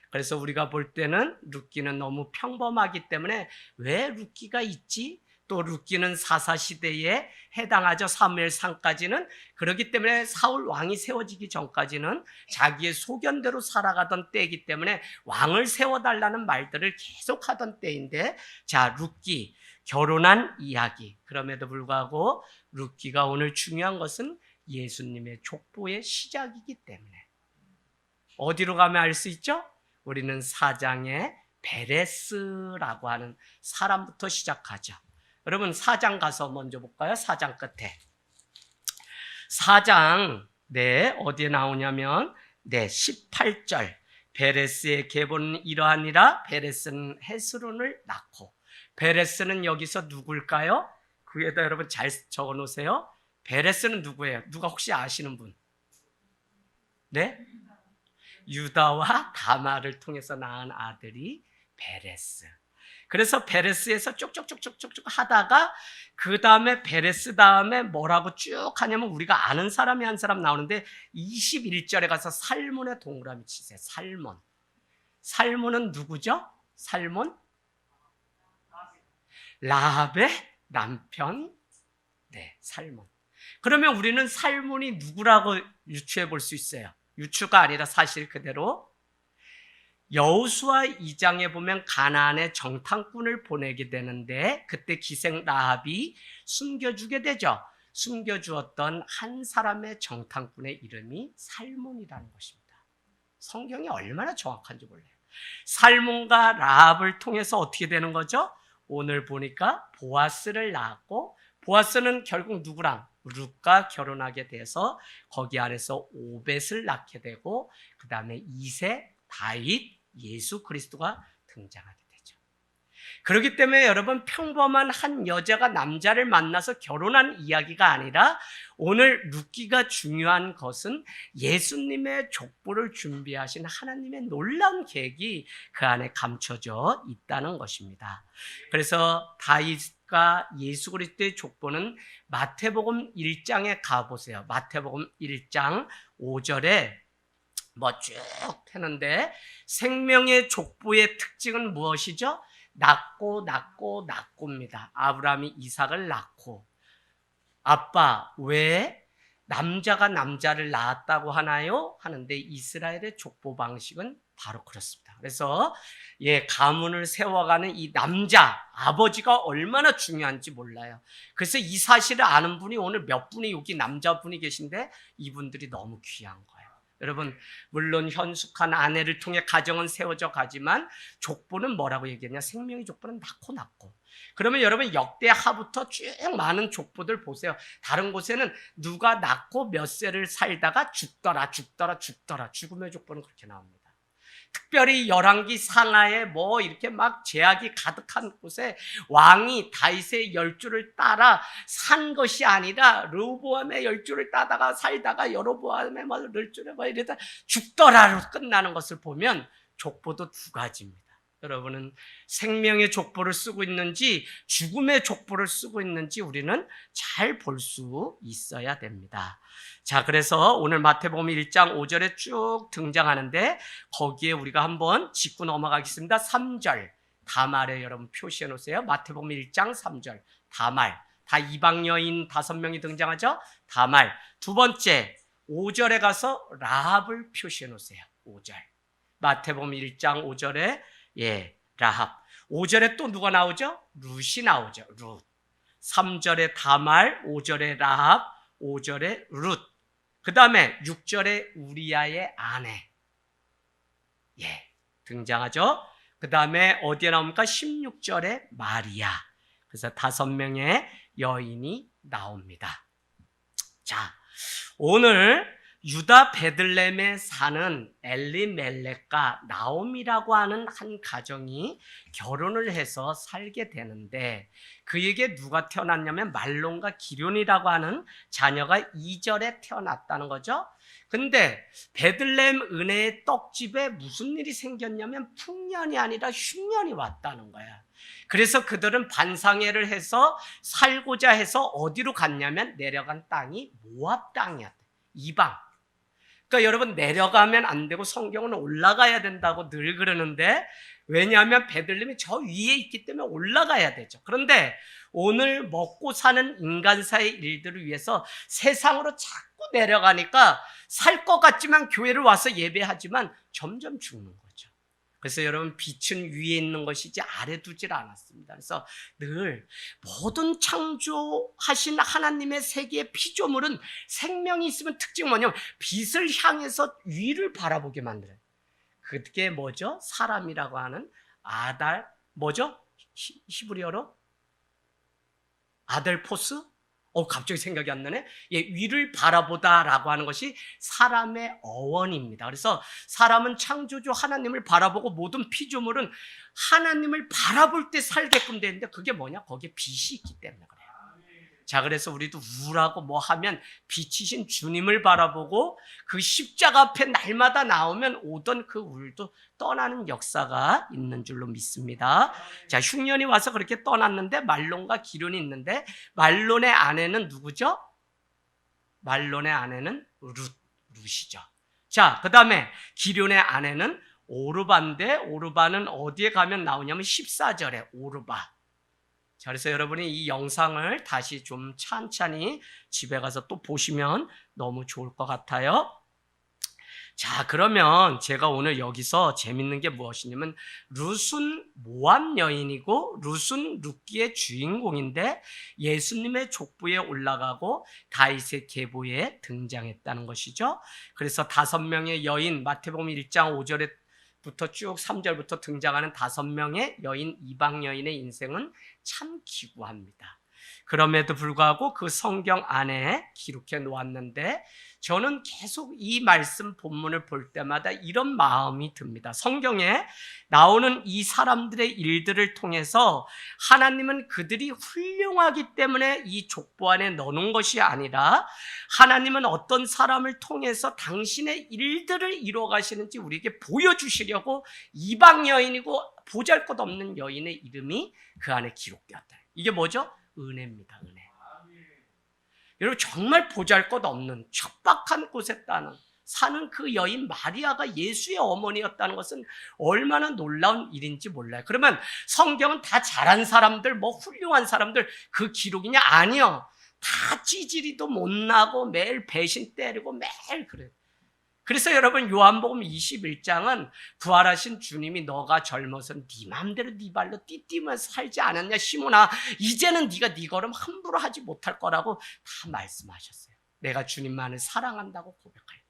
그래서 우리가 볼 때는 룻기는 너무 평범하기 때문에 왜 룻기가 있지? 또 룻기는 사사시대에 해당하죠. 사무엘상까지는. 그렇기 때문에 사울 왕이 세워지기 전까지는 자기의 소견대로 살아가던 때이기 때문에 왕을 세워달라는 말들을 계속하던 때인데, 자, 룻기 결혼한 이야기. 그럼에도 불구하고 룻기가 오늘 중요한 것은 예수님의 족보의 시작이기 때문에 어디로 가면 알 수 있죠? 우리는 4장의 베레스라고 하는 사람부터 시작하죠. 여러분 4장 가서 먼저 볼까요? 4장 끝에 4장 어디에 나오냐면 18절 베레스의 계보는 이러하니라. 베레스는 헤스론을 낳고. 베레스는 여기서 누굴까요? 그 위에다 여러분 잘 적어 놓으세요. 베레스는 누구예요? 누가 혹시 아시는 분? 네? 유다와 다말을 통해서 낳은 아들이 베레스. 그래서 베레스에서 쭉쭉쭉쭉쭉 하다가 그 다음에 베레스 다음에 뭐라고 쭉 하냐면 우리가 아는 사람이 한 사람 나오는데 21절에 가서 살몬의 동그라미 치세요. 살몬. 살몬은 누구죠? 살몬? 라합의 남편. 살몬. 그러면 우리는 살몬이 누구라고 유추해 볼 수 있어요. 유추가 아니라 사실 그대로 여호수아 2장에 보면 가나안에 정탐꾼을 보내게 되는데 그때 기생 라합이 숨겨주게 되죠. 숨겨주었던 한 사람의 정탐꾼의 이름이 살몬이라는 것입니다. 성경이 얼마나 정확한지 몰라요. 살몬과 라합을 통해서 어떻게 되는 거죠? 오늘 보니까 보아스를 낳았고, 보아스는 결국 누구랑? 룻과 결혼하게 돼서 거기 안에서 오벳을 낳게 되고, 그 다음에 2세 다윗, 예수 그리스도가 등장하게 되죠. 그렇기 때문에 여러분, 평범한 한 여자가 남자를 만나서 결혼한 이야기가 아니라 오늘 룻기가 중요한 것은 예수님의 족보를 준비하신 하나님의 놀라운 계획이 그 안에 감춰져 있다는 것입니다. 그래서 다윗과 예수 그리스도의 족보는 마태복음 1장에 가보세요. 마태복음 1장 5절에 쭉 했는데 생명의 족보의 특징은 무엇이죠? 낳고입니다. 아브라함이 이삭을 낳고. 아빠, 왜 남자가 남자를 낳았다고 하나요? 하는데 이스라엘의 족보 방식은 바로 그렇습니다. 그래서 가문을 세워가는 이 남자, 아버지가 얼마나 중요한지 몰라요. 그래서 이 사실을 아는 분이 오늘 몇 분이 여기 남자분이 계신데 이분들이 너무 귀한 거예요. 여러분, 물론 현숙한 아내를 통해 가정은 세워져 가지만 족보는 뭐라고 얘기했냐? 생명의 족보는 낳고. 그러면 여러분 역대하부터 쭉 많은 족보들 보세요. 다른 곳에는 누가 낳고 몇 세를 살다가 죽더라. 죽음의 족보는 그렇게 나옵니다. 특별히 열왕기 상하에 이렇게 막 제약이 가득한 곳에 왕이 다윗의 열조를 따라 산 것이 아니라 르호보암의 열조를 따다가 살다가 여로보암의 열조를 이러다 죽더라로 끝나는 것을 보면 족보도 두 가지입니다. 여러분은 생명의 족보를 쓰고 있는지 죽음의 족보를 쓰고 있는지 우리는 잘 볼 수 있어야 됩니다. 자, 그래서 오늘 마태복음 1장 5절에 쭉 등장하는데 거기에 우리가 한번 짚고 넘어가겠습니다. 3절 다말에 여러분 표시해 놓으세요. 마태복음 1장 3절 다말. 다 이방 여인 5명이 등장하죠. 다말. 두 번째 5절에 가서 라합을 표시해 놓으세요. 5절 마태복음 1장 5절에 라합. 5절에 또 누가 나오죠? 룻이 나오죠. 룻. 3절에 다말, 5절에 라합, 5절에 룻. 그 다음에 6절에 우리아의 아내. 등장하죠. 그 다음에 어디에 나옵니까? 16절에 마리아. 그래서 5명의 여인이 나옵니다. 자, 오늘 유다 베들레헴에 사는 엘리멜렉과 나옴이라고 하는 한 가정이 결혼을 해서 살게 되는데 그에게 누가 태어났냐면 말론과 기럧이라고 하는 자녀가 2절에 태어났다는 거죠. 근데 베들레헴 은혜의 떡집에 무슨 일이 생겼냐면 풍년이 아니라 흉년이 왔다는 거야. 그래서 그들은 반상회를 해서 살고자 해서 어디로 갔냐면 내려간 땅이 모압 땅이었대. 이방. 그러니까 여러분 내려가면 안 되고 성경은 올라가야 된다고 늘 그러는데 왜냐하면 베들레헴이 저 위에 있기 때문에 올라가야 되죠. 그런데 오늘 먹고 사는 인간사의 일들을 위해서 세상으로 자꾸 내려가니까 살 것 같지만 교회를 와서 예배하지만 점점 죽는 거죠. 그래서 여러분, 빛은 위에 있는 것이지 아래 두질 않았습니다. 그래서 늘 모든 창조하신 하나님의 세계의 피조물은 생명이 있으면 특징이 뭐냐면 빛을 향해서 위를 바라보게 만들어요. 그게 뭐죠? 사람이라고 하는 아달, 뭐죠? 히브리어로? 아델포스? 갑자기 생각이 안 나네. 예, 위를 바라보다라고 하는 것이 사람의 어원입니다. 그래서 사람은 창조주 하나님을 바라보고 모든 피조물은 하나님을 바라볼 때 살게끔 되는데 그게 뭐냐? 거기에 빛이 있기 때문에 그래요. 자, 그래서 우리도 우울하고 뭐 하면 빛이신 주님을 바라보고 그 십자가 앞에 날마다 나오면 오던 그 우울도 떠나는 역사가 있는 줄로 믿습니다. 자, 흉년이 와서 그렇게 떠났는데 말론과 기론이 있는데 말론의 아내는 누구죠? 말론의 아내는 룻이죠. 자, 그 다음에 기론의 아내는 오르바인데 오르바는 어디에 가면 나오냐면 14절에 오르바. 자, 그래서 여러분이 이 영상을 다시 좀 찬찬히 집에 가서 또 보시면 너무 좋을 것 같아요. 자, 그러면 제가 오늘 여기서 재밌는 게 무엇이냐면 룻은 모압 여인이고 룻은 룻기의 주인공인데 예수님의 족부에 올라가고 다윗의 계보에 등장했다는 것이죠. 그래서 5명의 여인, 마태복음 1장 5절에 부터 쭉 3절부터 등장하는 5명의 여인, 이방 여인의 인생은 참 기구합니다. 그럼에도 불구하고 그 성경 안에 기록해 놓았는데 저는 계속 이 말씀 본문을 볼 때마다 이런 마음이 듭니다. 성경에 나오는 이 사람들의 일들을 통해서 하나님은 그들이 훌륭하기 때문에 이 족보 안에 넣어놓은 것이 아니라 하나님은 어떤 사람을 통해서 당신의 일들을 이루어 가시는지 우리에게 보여주시려고 이방 여인이고 보잘것없는 여인의 이름이 그 안에 기록되었다. 이게 뭐죠? 은혜입니다. 은혜. 여러분, 정말 보잘것없는 척박한 곳에 사는 그 여인 마리아가 예수의 어머니였다는 것은 얼마나 놀라운 일인지 몰라요. 그러면 성경은 다 잘한 사람들, 뭐 훌륭한 사람들 그 기록이냐? 아니요. 다 찌질이도 못나고 매일 배신 때리고 매일 그래요. 그래서 여러분, 요한복음 21장은 부활하신 주님이 너가 젊어서 네 맘대로 네 발로 띠띠면서 살지 않았냐 시몬아, 이제는 네가 네 걸음 함부로 하지 못할 거라고 다 말씀하셨어요. 내가 주님만을 사랑한다고 고백할 때.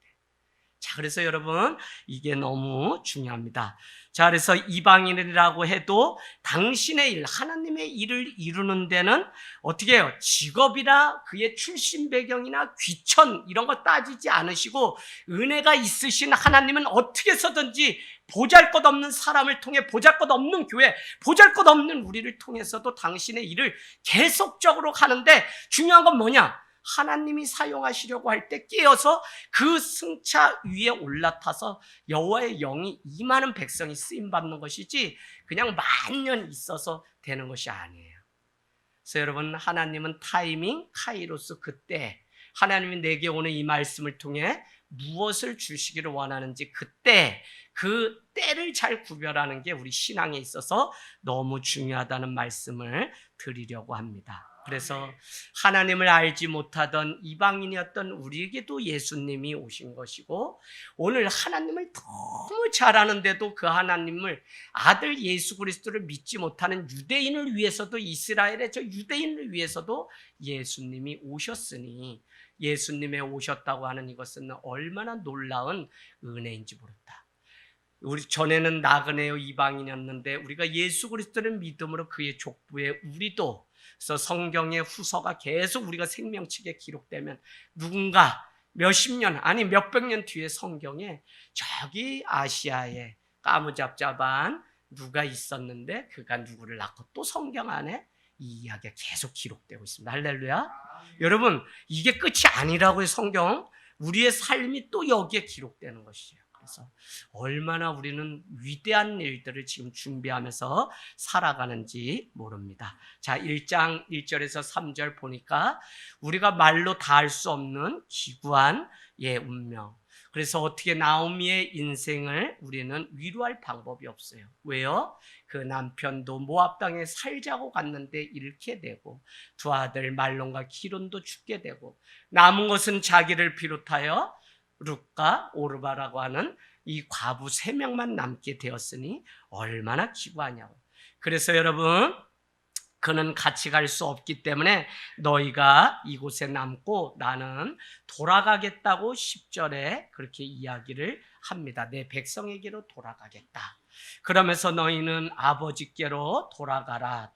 자, 그래서 여러분, 이게 너무 중요합니다. 자, 그래서 이방인이라고 해도 당신의 일, 하나님의 일을 이루는 데는 어떻게 해요? 직업이나 그의 출신 배경이나 귀천 이런 거 따지지 않으시고 은혜가 있으신 하나님은 어떻게 해서든지 보잘것없는 사람을 통해, 보잘것없는 교회, 보잘것없는 우리를 통해서도 당신의 일을 계속적으로 하는데 중요한 건 뭐냐? 하나님이 사용하시려고 할 때 깨어서 그 승차 위에 올라타서 여호와의 영이 임하는 백성이 쓰임받는 것이지 그냥 만년 있어서 되는 것이 아니에요. 그래서 여러분, 하나님은 타이밍, 카이로스, 그때 하나님이 내게 오는 이 말씀을 통해 무엇을 주시기를 원하는지 그때 그 때를 잘 구별하는 게 우리 신앙에 있어서 너무 중요하다는 말씀을 드리려고 합니다. 그래서 하나님을 알지 못하던 이방인이었던 우리에게도 예수님이 오신 것이고 오늘 하나님을 너무 잘 아는데도 그 하나님을 아들 예수 그리스도를 믿지 못하는 유대인을 위해서도 이스라엘의 저 유대인을 위해서도 예수님이 오셨으니 예수님의 오셨다고 하는 이것은 얼마나 놀라운 은혜인지 모른다. 우리 전에는 나그네요 이방인이었는데 우리가 예수 그리스도를 믿음으로 그의 족부에 우리도 그래서 성경의 후서가 계속 우리가 생명책에 기록되면 누군가 몇십 년 아니 몇백 년 뒤에 성경에 저기 아시아에 까무잡잡한 누가 있었는데 그가 누구를 낳고 또 성경 안에 이 이야기가 계속 기록되고 있습니다. 할렐루야. 여러분, 이게 끝이 아니라고요. 성경 우리의 삶이 또 여기에 기록되는 것이에요. 그래서 얼마나 우리는 위대한 일들을 지금 준비하면서 살아가는지 모릅니다. 자, 1장 1절에서 3절 보니까 우리가 말로 다 할 수 없는 기구한 운명. 그래서 어떻게 나오미의 인생을 우리는 위로할 방법이 없어요. 왜요? 그 남편도 모압 땅에 살자고 갔는데 잃게 되고 두 아들 말론과 기론도 죽게 되고 남은 것은 자기를 비롯하여 룻과 오르바라고 하는 이 과부 3명만 남게 되었으니 얼마나 기구하냐고. 그래서 여러분, 그는 같이 갈 수 없기 때문에 너희가 이곳에 남고 나는 돌아가겠다고 10절에 그렇게 이야기를 합니다. 내 백성에게로 돌아가겠다. 그러면서 너희는 아버지께로 돌아가라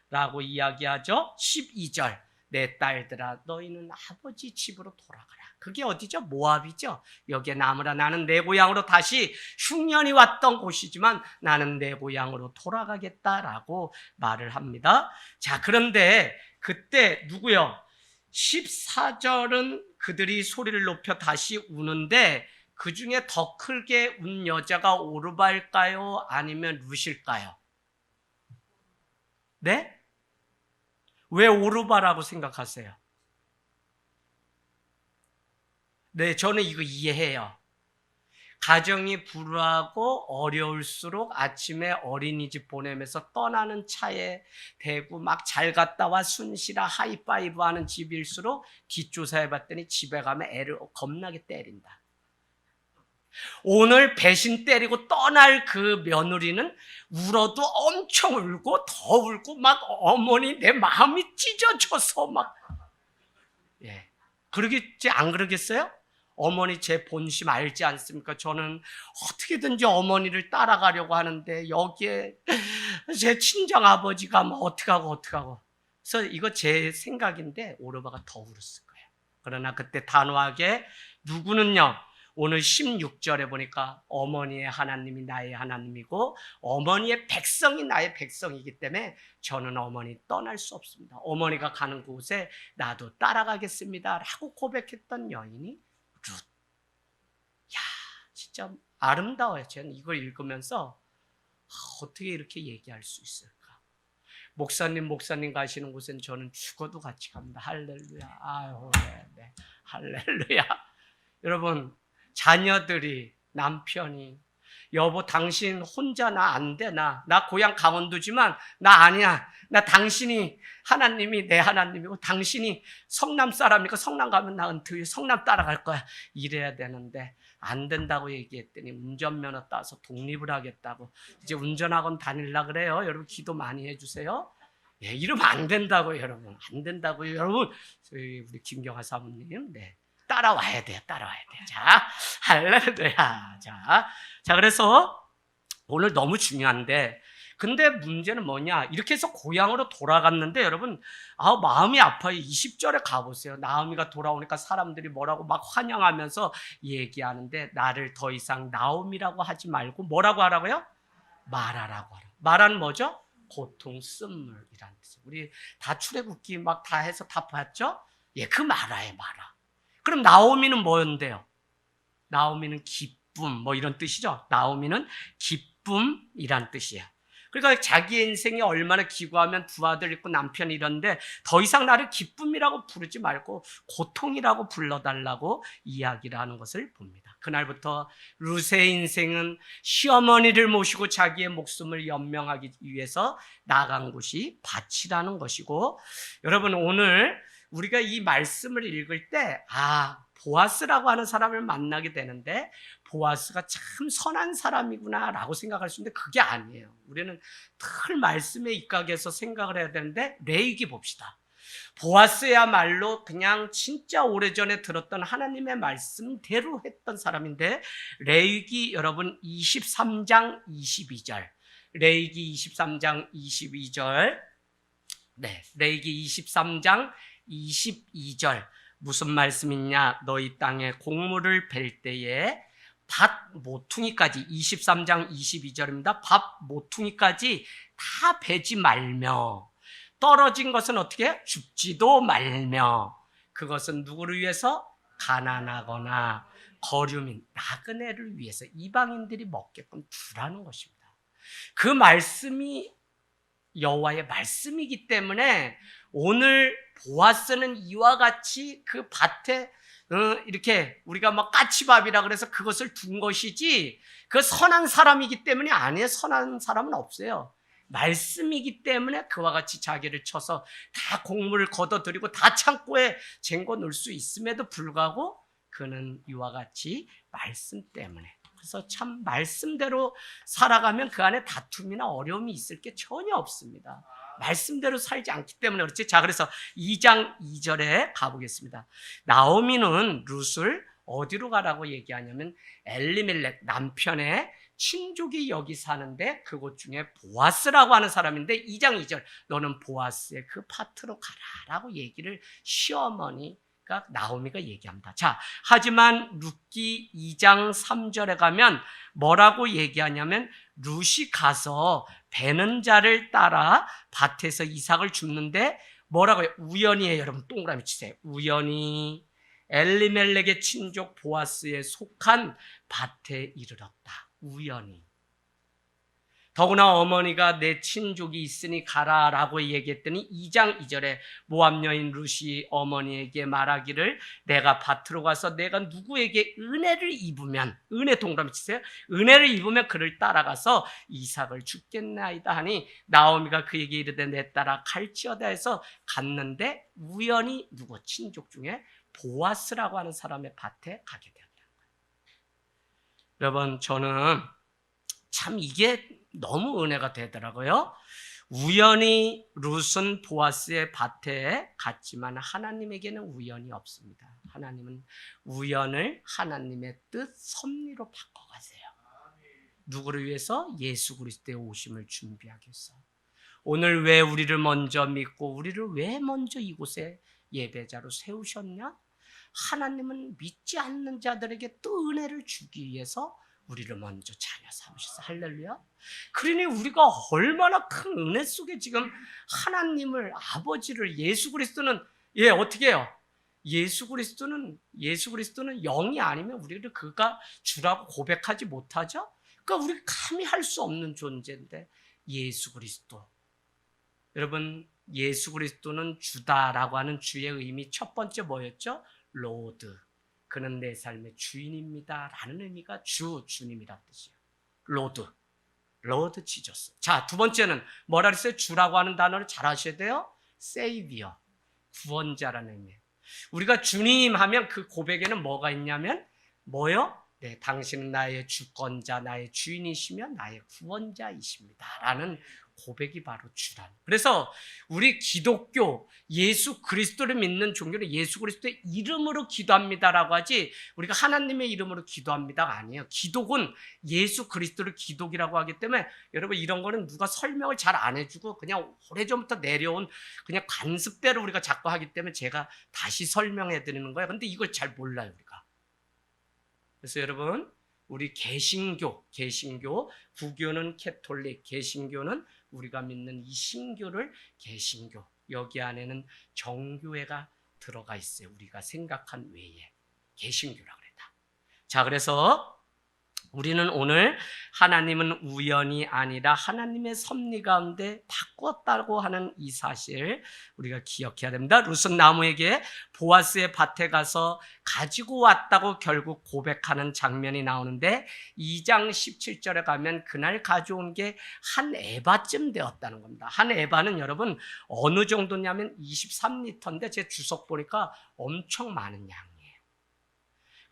라고 이야기하죠. 12절, 내 딸들아 너희는 아버지 집으로 돌아가라. 그게 어디죠? 모압이죠. 여기에 남으라. 나는 내 고향으로 다시 흉년이 왔던 곳이지만 나는 내 고향으로 돌아가겠다라고 말을 합니다. 자, 그런데 그때 누구요? 14절은 그들이 소리를 높여 다시 우는데 그 중에 더 크게 운 여자가 오르바일까요? 아니면 룻일까요? 네? 왜 오르바라고 생각하세요? 네, 저는 이거 이해해요. 가정이 불우하고 어려울수록 아침에 어린이집 보내면서 떠나는 차에 대고 막 잘 갔다 와 순시라 하이파이브 하는 집일수록 뒷조사해봤더니 집에 가면 애를 겁나게 때린다. 오늘 배신 때리고 떠날 그 며느리는 울어도 엄청 울고 더 울고 막 어머니 내 마음이 찢어져서 막 예. 그러겠지 안 그러겠어요? 어머니 제 본심 알지 않습니까? 저는 어떻게든지 어머니를 따라가려고 하는데 여기에 제 친정아버지가 뭐 어떡하고 그래서 이거 제 생각인데 오르바가 더 울었을 거예요. 그러나 그때 단호하게 누구는요, 오늘 16절에 보니까 어머니의 하나님이 나의 하나님이고 어머니의 백성이 나의 백성이기 때문에 저는 어머니 떠날 수 없습니다. 어머니가 가는 곳에 나도 따라가겠습니다 라고 고백했던 여인이 룻. 야, 진짜 아름다워요. 저는 이걸 읽으면서 어떻게 이렇게 얘기할 수 있을까? 목사님 가시는 곳엔 저는 죽어도 같이 갑니다. 할렐루야. 아유, 네. 할렐루야. 여러분, 자녀들이, 남편이, 여보 당신 혼자 나 안 돼. 나 고향 강원도지만 나 아니야. 나 당신이 하나님이 내 하나님이고 당신이 성남 사람이니까 성남 가면 나 은퇴해 성남 따라갈 거야. 이래야 되는데 안 된다고 얘기했더니 운전면허 따서 독립을 하겠다고 이제 운전학원 다닐라 그래요. 여러분 기도 많이 해주세요. 예, 이러면 안 된다고요. 여러분 안 된다고요. 여러분 우리 김경아 사모님 네. 따라와야 돼요. 자, 할렐루야. 자, 그래서 오늘 너무 중요한데, 근데 문제는 뭐냐? 이렇게 해서 고향으로 돌아갔는데, 여러분, 마음이 아파요. 20절에 가보세요. 나오미가 돌아오니까 사람들이 뭐라고 막 환영하면서 얘기하는데, 나를 더 이상 나오미라고 하지 말고, 뭐라고 하라고요? 말하라고 하라. 말은 뭐죠? 고통, 쓴물이라는 뜻이에요. 우리 다 출애굽기 막 다 해서 다 봤죠? 예, 그 말아요. 그럼 나오미는 뭐였는데요? 나오미는 기쁨, 뭐 이런 뜻이죠. 나오미는 기쁨이란 뜻이에요. 그러니까 자기의 인생이 얼마나 기구하면 두 아들 있고 남편이 이런데 더 이상 나를 기쁨이라고 부르지 말고 고통이라고 불러달라고 이야기를 하는 것을 봅니다. 그날부터 룻의 인생은 시어머니를 모시고 자기의 목숨을 연명하기 위해서 나간 곳이 밭이라는 것이고, 여러분 오늘 우리가 이 말씀을 읽을 때 보아스라고 하는 사람을 만나게 되는데 보아스가 참 선한 사람이구나 라고 생각할 수 있는데 그게 아니에요. 우리는 늘 말씀에 입각해서 생각을 해야 되는데 레위기 봅시다. 보아스야말로 그냥 진짜 오래전에 들었던 하나님의 말씀대로 했던 사람인데 레위기 여러분 23장 22절 레위기 23장 22절 네, 레위기 23장 22절 무슨 말씀이냐? 너희 땅에 곡물을 벨 때에 밭 모퉁이까지 23장 22절입니다. 밭 모퉁이까지 다 베지 말며 떨어진 것은 어떻게? 줍지도 말며 그것은 누구를 위해서? 가난하거나 거류민 나그네를 위해서 이방인들이 먹게끔 두라는 것입니다. 그 말씀이 여호와의 말씀이기 때문에 오늘 보아스는 이와 같이 그 밭에 이렇게 우리가 막 까치밥이라 그래서 그것을 둔 것이지 그 선한 사람이기 때문이 아니에요. 선한 사람은 없어요. 말씀이기 때문에 그와 같이 자기를 쳐서 다 곡물을 걷어들이고 다 창고에 쟁거 놓을 수 있음에도 불구하고 그는 이와 같이 말씀 때문에, 그래서 참 말씀대로 살아가면 그 안에 다툼이나 어려움이 있을 게 전혀 없습니다. 말씀대로 살지 않기 때문에 그렇지. 자, 그래서 2장 2절에 가보겠습니다. 나오미는 룻을 어디로 가라고 얘기하냐면 엘리멜렉 남편의 친족이 여기 사는데 그곳 중에 보아스라고 하는 사람인데 2장 2절 너는 보아스의 그 밭으로 가라라고 얘기를 시어머니가 나오미가 얘기합니다. 자, 하지만 룻기 2장 3절에 가면 뭐라고 얘기하냐면 룻이 가서 베는 자를 따라 밭에서 이삭을 줍는데 뭐라고 해요? 우연히에요. 여러분 동그라미 치세요. 우연히 엘리멜렉의 친족 보아스에 속한 밭에 이르렀다. 우연히. 더구나 어머니가 내 친족이 있으니 가라라고 얘기했더니 2장 2절에 모압 여인 룻이 어머니에게 말하기를 내가 밭으로 가서 내가 누구에게 은혜를 입으면, 은혜 동그라미 치세요. 은혜를 입으면 그를 따라가서 이삭을 죽겠나이다 하니 나오미가 그에게 이르되 내 따라 갈지어다 해서 갔는데 우연히 누구 친족 중에 보아스라고 하는 사람의 밭에 가게 되었다. 여러분 저는 참 이게 너무 은혜가 되더라고요. 우연히 룻은 보아스의 밭에 갔지만 하나님에게는 우연이 없습니다. 하나님은 우연을 하나님의 뜻 섭리로 바꿔가세요. 누구를 위해서? 예수 그리스도의 오심을 준비하기 위해서. 오늘 왜 우리를 먼저 믿고 우리를 왜 먼저 이곳에 예배자로 세우셨냐? 하나님은 믿지 않는 자들에게 또 은혜를 주기 위해서 우리를 먼저 자녀 삼으셨어. 할렐루야. 그러니 우리가 얼마나 큰 은혜 속에 지금 하나님을, 아버지를, 예수 그리스도는 어떻게 해요? 예수 그리스도는 영이 아니면 우리를 그가 주라고 고백하지 못하죠. 그러니까 우리 감히 할 수 없는 존재인데 예수 그리스도. 여러분 예수 그리스도는 주다라고 하는 주의 의미 첫 번째 뭐였죠? 로드. 그는 내 삶의 주인입니다 라는 의미가 주님이란 뜻이에요. 로드 지저스. 자, 두 번째는 뭐라 그랬어요? 주라고 하는 단어를 잘 아셔야 돼요. 세이비어, 구원자라는 의미예요. 우리가 주님 하면 그 고백에는 뭐가 있냐면 뭐요? 네, 당신은 나의 주권자, 나의 주인이시며 나의 구원자이십니다 라는 고백이 바로 주란. 그래서 우리 기독교 예수 그리스도를 믿는 종교는 예수 그리스도의 이름으로 기도합니다라고 하지 우리가 하나님의 이름으로 기도합니다가 아니에요. 기독은 예수 그리스도를 기독이라고 하기 때문에 여러분 이런 거는 누가 설명을 잘 안 해주고 그냥 오래전부터 내려온 그냥 관습대로 우리가 자꾸 하기 때문에 제가 다시 설명해 드리는 거예요. 근데 이걸 잘 몰라요 우리가. 그래서 여러분 우리 개신교, 구교는 캐톨릭, 개신교는 우리가 믿는 이 신교를 개신교, 여기 안에는 정교회가 들어가 있어요. 우리가 생각한 외에 개신교라고 그랬다. 자, 그래서 우리는 오늘 하나님은 우연이 아니라 하나님의 섭리 가운데 바꿨다고 하는 이 사실 우리가 기억해야 됩니다. 룻은 나무에게 보아스의 밭에 가서 가지고 왔다고 결국 고백하는 장면이 나오는데 2장 17절에 가면 그날 가져온 게 한 에바쯤 되었다는 겁니다. 한 에바는 여러분 어느 정도냐면 23리터인데 제 주석 보니까 엄청 많은 양이에요.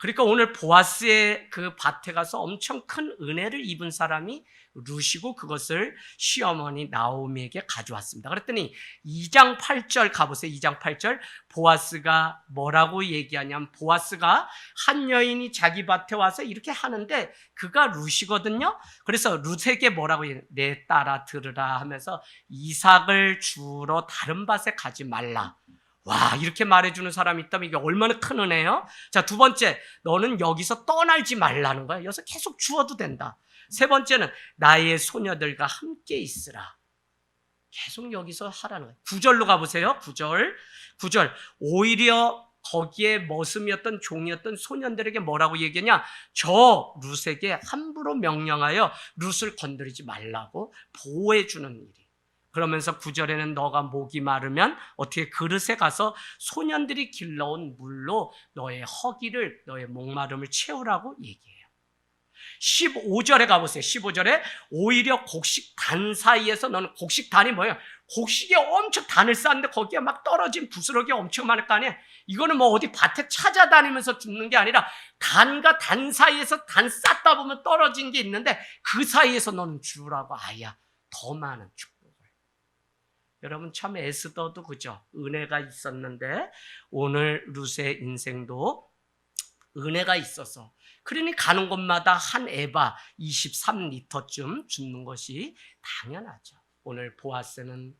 그러니까 오늘 보아스의 그 밭에 가서 엄청 큰 은혜를 입은 사람이 룻이고 그것을 시어머니 나오미에게 가져왔습니다. 그랬더니 2장 8절 가보세요. 2장 8절 보아스가 뭐라고 얘기하냐면 보아스가 한 여인이 자기 밭에 와서 이렇게 하는데 그가 룻이거든요. 그래서 룻에게 뭐라고 얘기해요? 내 딸아 들으라 하면서 이삭을 주러 다른 밭에 가지 말라. 와, 이렇게 말해주는 사람이 있다면 이게 얼마나 큰 은혜예요? 자, 두 번째, 너는 여기서 떠나지 말라는 거야. 여기서 계속 주어도 된다. 세 번째는 나의 소녀들과 함께 있으라. 계속 여기서 하라는 거예요. 9절로 가보세요. 9절. 오히려 거기에 머슴이었던 종이었던 소년들에게 뭐라고 얘기하냐? 저 룻에게 함부로 명령하여 룻을 건드리지 말라고 보호해주는 일이. 그러면서 9절에는 너가 목이 마르면 어떻게 그릇에 가서 소년들이 길러온 물로 너의 허기를, 너의 목마름을 채우라고 얘기해요. 15절에 가보세요. 15절에 오히려 곡식단 사이에서, 너는 곡식단이 뭐예요? 곡식에 엄청 단을 쌓는데 거기에 막 떨어진 부스러기 엄청 많을 거 아니에요. 이거는 뭐 어디 밭에 찾아다니면서 줍는 게 아니라 단과 단 사이에서 단 쌓다 보면 떨어진 게 있는데 그 사이에서 너는 주라고 아야 더 많은 축복을. 여러분 참 에스더도 그죠? 은혜가 있었는데 오늘 룻의 인생도 은혜가 있어서, 그러니 가는 곳마다 한 에바 23리터쯤 줍는 것이 당연하죠. 오늘 보아스는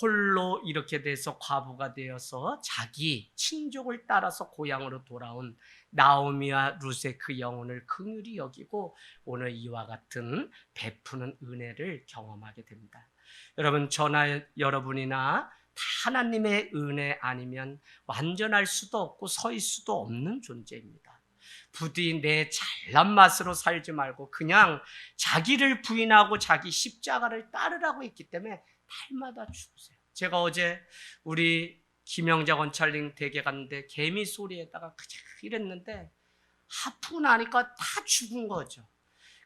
홀로 이렇게 돼서 과부가 되어서 자기 친족을 따라서 고향으로 돌아온 나오미와 룻의 그 영혼을 긍휼히 여기고 오늘 이와 같은 베푸는 은혜를 경험하게 됩니다. 여러분, 저나 여러분이나 다 하나님의 은혜 아니면 완전할 수도 없고 서일 수도 없는 존재입니다. 부디 내 잘난 맛으로 살지 말고 그냥 자기를 부인하고 자기 십자가를 따르라고 했기 때문에 날마다 죽으세요. 제가 어제 우리 김영자 권찰링 댁에 갔는데 개미 소리에다가 그냥 이랬는데 아프고 나니까 다 죽은 거죠.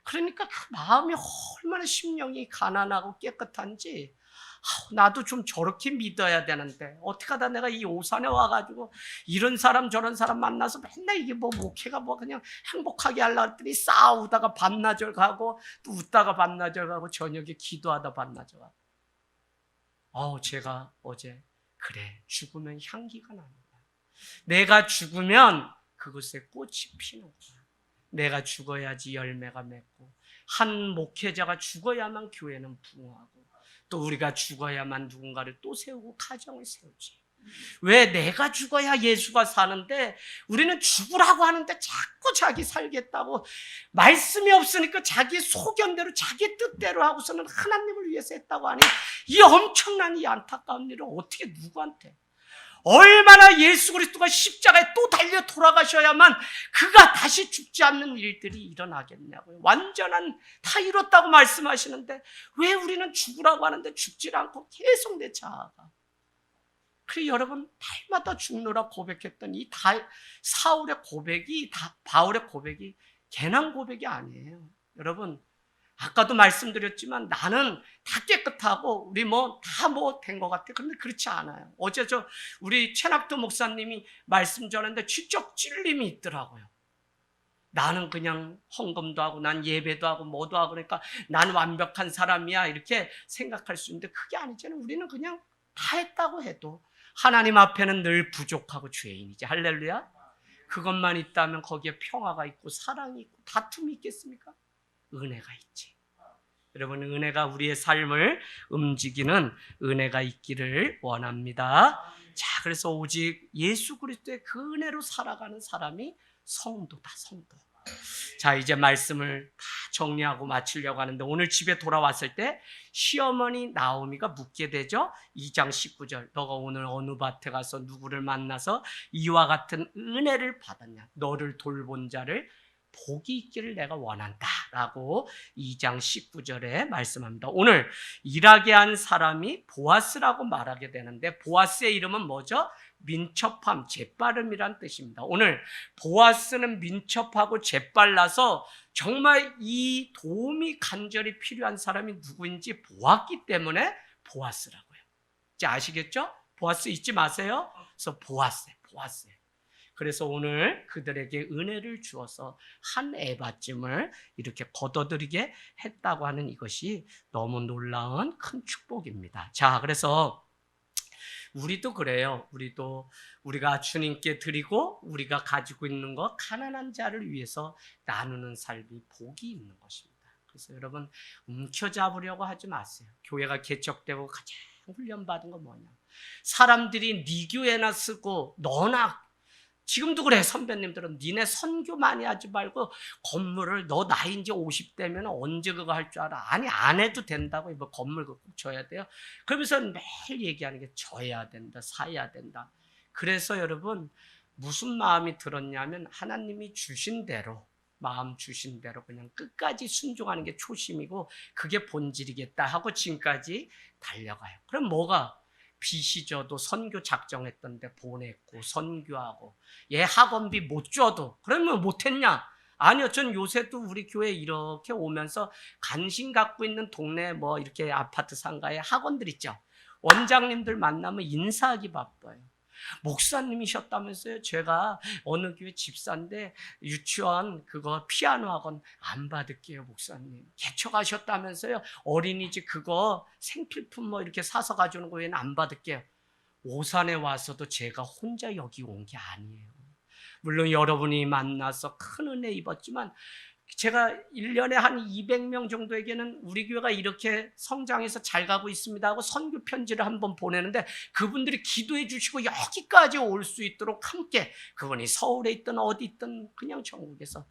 그러니까 그 마음이 얼마나 심령이 가난하고 깨끗한지, 나도 좀 저렇게 믿어야 되는데 어떻게 하다 내가 이 오산에 와가지고 이런 사람 저런 사람 만나서 맨날 이게 뭐 목회가 뭐 그냥 행복하게 하려고 했더니 싸우다가 반나절 가고 또 웃다가 반나절 가고 저녁에 기도하다 반나절 가고. 제가 어제 그래, 죽으면 향기가 납니다. 내가 죽으면 그것에 꽃이 피는 거야. 내가 죽어야지 열매가 맺고, 한 목회자가 죽어야만 교회는 부흥하고, 또 우리가 죽어야만 누군가를 또 세우고 가정을 세우지. 왜 내가 죽어야 예수가 사는데 우리는 죽으라고 하는데 자꾸 자기 살겠다고, 말씀이 없으니까 자기 소견대로 자기 뜻대로 하고서는 하나님을 위해서 했다고 하니 이 엄청난 이 안타까운 일을 어떻게 누구한테, 얼마나 예수 그리스도가 십자가에 또 달려 돌아가셔야만 그가 다시 죽지 않는 일들이 일어나겠냐고요. 완전한 다 이뤘다고 말씀하시는데 왜 우리는 죽으라고 하는데 죽질 않고 계속 내 자아가. 그래 여러분, 날마다 죽노라 고백했던 이 사울의 고백이, 바울의 고백이 괜한 고백이 아니에요. 여러분, 아까도 말씀드렸지만 나는 다 깨끗하고 우리 다 된 것 같아. 그런데 그렇지 않아요. 어제 우리 최낙도 목사님이 말씀 전했는데 지적 찔림이 있더라고요. 나는 그냥 헌금도 하고 난 예배도 하고 뭐도 하고 그러니까 난 완벽한 사람이야 이렇게 생각할 수 있는데 그게 아니잖아요. 우리는 그냥 다 했다고 해도 하나님 앞에는 늘 부족하고 죄인이지. 할렐루야. 그것만 있다면 거기에 평화가 있고 사랑이 있고 다툼이 있겠습니까? 은혜가 있지. 여러분, 은혜가 우리의 삶을 움직이는 은혜가 있기를 원합니다. 자, 그래서 오직 예수 그리스도의 그 은혜로 살아가는 사람이 성도다, 성도. 자, 이제 말씀을 다 정리하고 마치려고 하는데 오늘 집에 돌아왔을 때 시어머니 나오미가 묻게 되죠. 2장 19절. 너가 오늘 어느 밭에 가서 누구를 만나서 이와 같은 은혜를 받았냐? 너를 돌본 자를 복이 있기를 내가 원한다 라고 2장 19절에 말씀합니다. 오늘 일하게 한 사람이 보아스라고 말하게 되는데 보아스의 이름은 뭐죠? 민첩함, 재빠름이란 뜻입니다. 오늘 보아스는 민첩하고 재빨라서 정말 이 도움이 간절히 필요한 사람이 누구인지 보았기 때문에 보아스라고요. 이제 아시겠죠? 보아스 잊지 마세요. 그래서 보아스. 그래서 오늘 그들에게 은혜를 주어서 한 에바쯤을 이렇게 거둬들이게 했다고 하는 이것이 너무 놀라운 큰 축복입니다. 자, 그래서 우리도 그래요. 우리가 주님께 드리고 우리가 가지고 있는 것, 가난한 자를 위해서 나누는 삶이 복이 있는 것입니다. 그래서 여러분, 움켜잡으려고 하지 마세요. 교회가 개척되고 가장 훈련받은 건 뭐냐? 사람들이 네 교회나 쓰고 너나, 지금도 그래. 선배님들은 니네 선교 많이 하지 말고 건물을, 너 나이 이제 50대면 언제 그거 할 줄 알아? 아니, 안 해도 된다고. 뭐 건물 꼭 져야 돼요? 그러면서 매일 얘기하는 게 져야 된다, 사야 된다. 그래서 여러분, 무슨 마음이 들었냐면 하나님이 주신 대로 마음 주신 대로 그냥 끝까지 순종하는 게 초심이고 그게 본질이겠다 하고 지금까지 달려가요. 그럼 뭐가? 빚이 져도 선교 작정했던데 보냈고 선교하고 얘 학원비 못 줘도 그러면 못했냐? 아니요. 전 요새도 우리 교회 이렇게 오면서 관심 갖고 있는 동네 뭐 이렇게 아파트 상가에 학원들 있죠. 원장님들 만나면 인사하기 바빠요. 목사님이셨다면서요? 제가 어느 교회 집사인데 유치원 그거 피아노 학원 안 받을게요, 목사님. 개척하셨다면서요? 어린이집 그거 생필품 뭐 이렇게 사서 가져오는 거에는 안 받을게요. 오산에 와서도 제가 혼자 여기 온 게 아니에요. 물론 여러분이 만나서 큰 은혜 입었지만 제가 1년에 한 200명 정도에게는 우리 교회가 이렇게 성장해서 잘 가고 있습니다 하고 선교 편지를 한번 보내는데 그분들이 기도해 주시고 여기까지 올 수 있도록 함께 그분이 서울에 있든 어디 있든 그냥 전국에서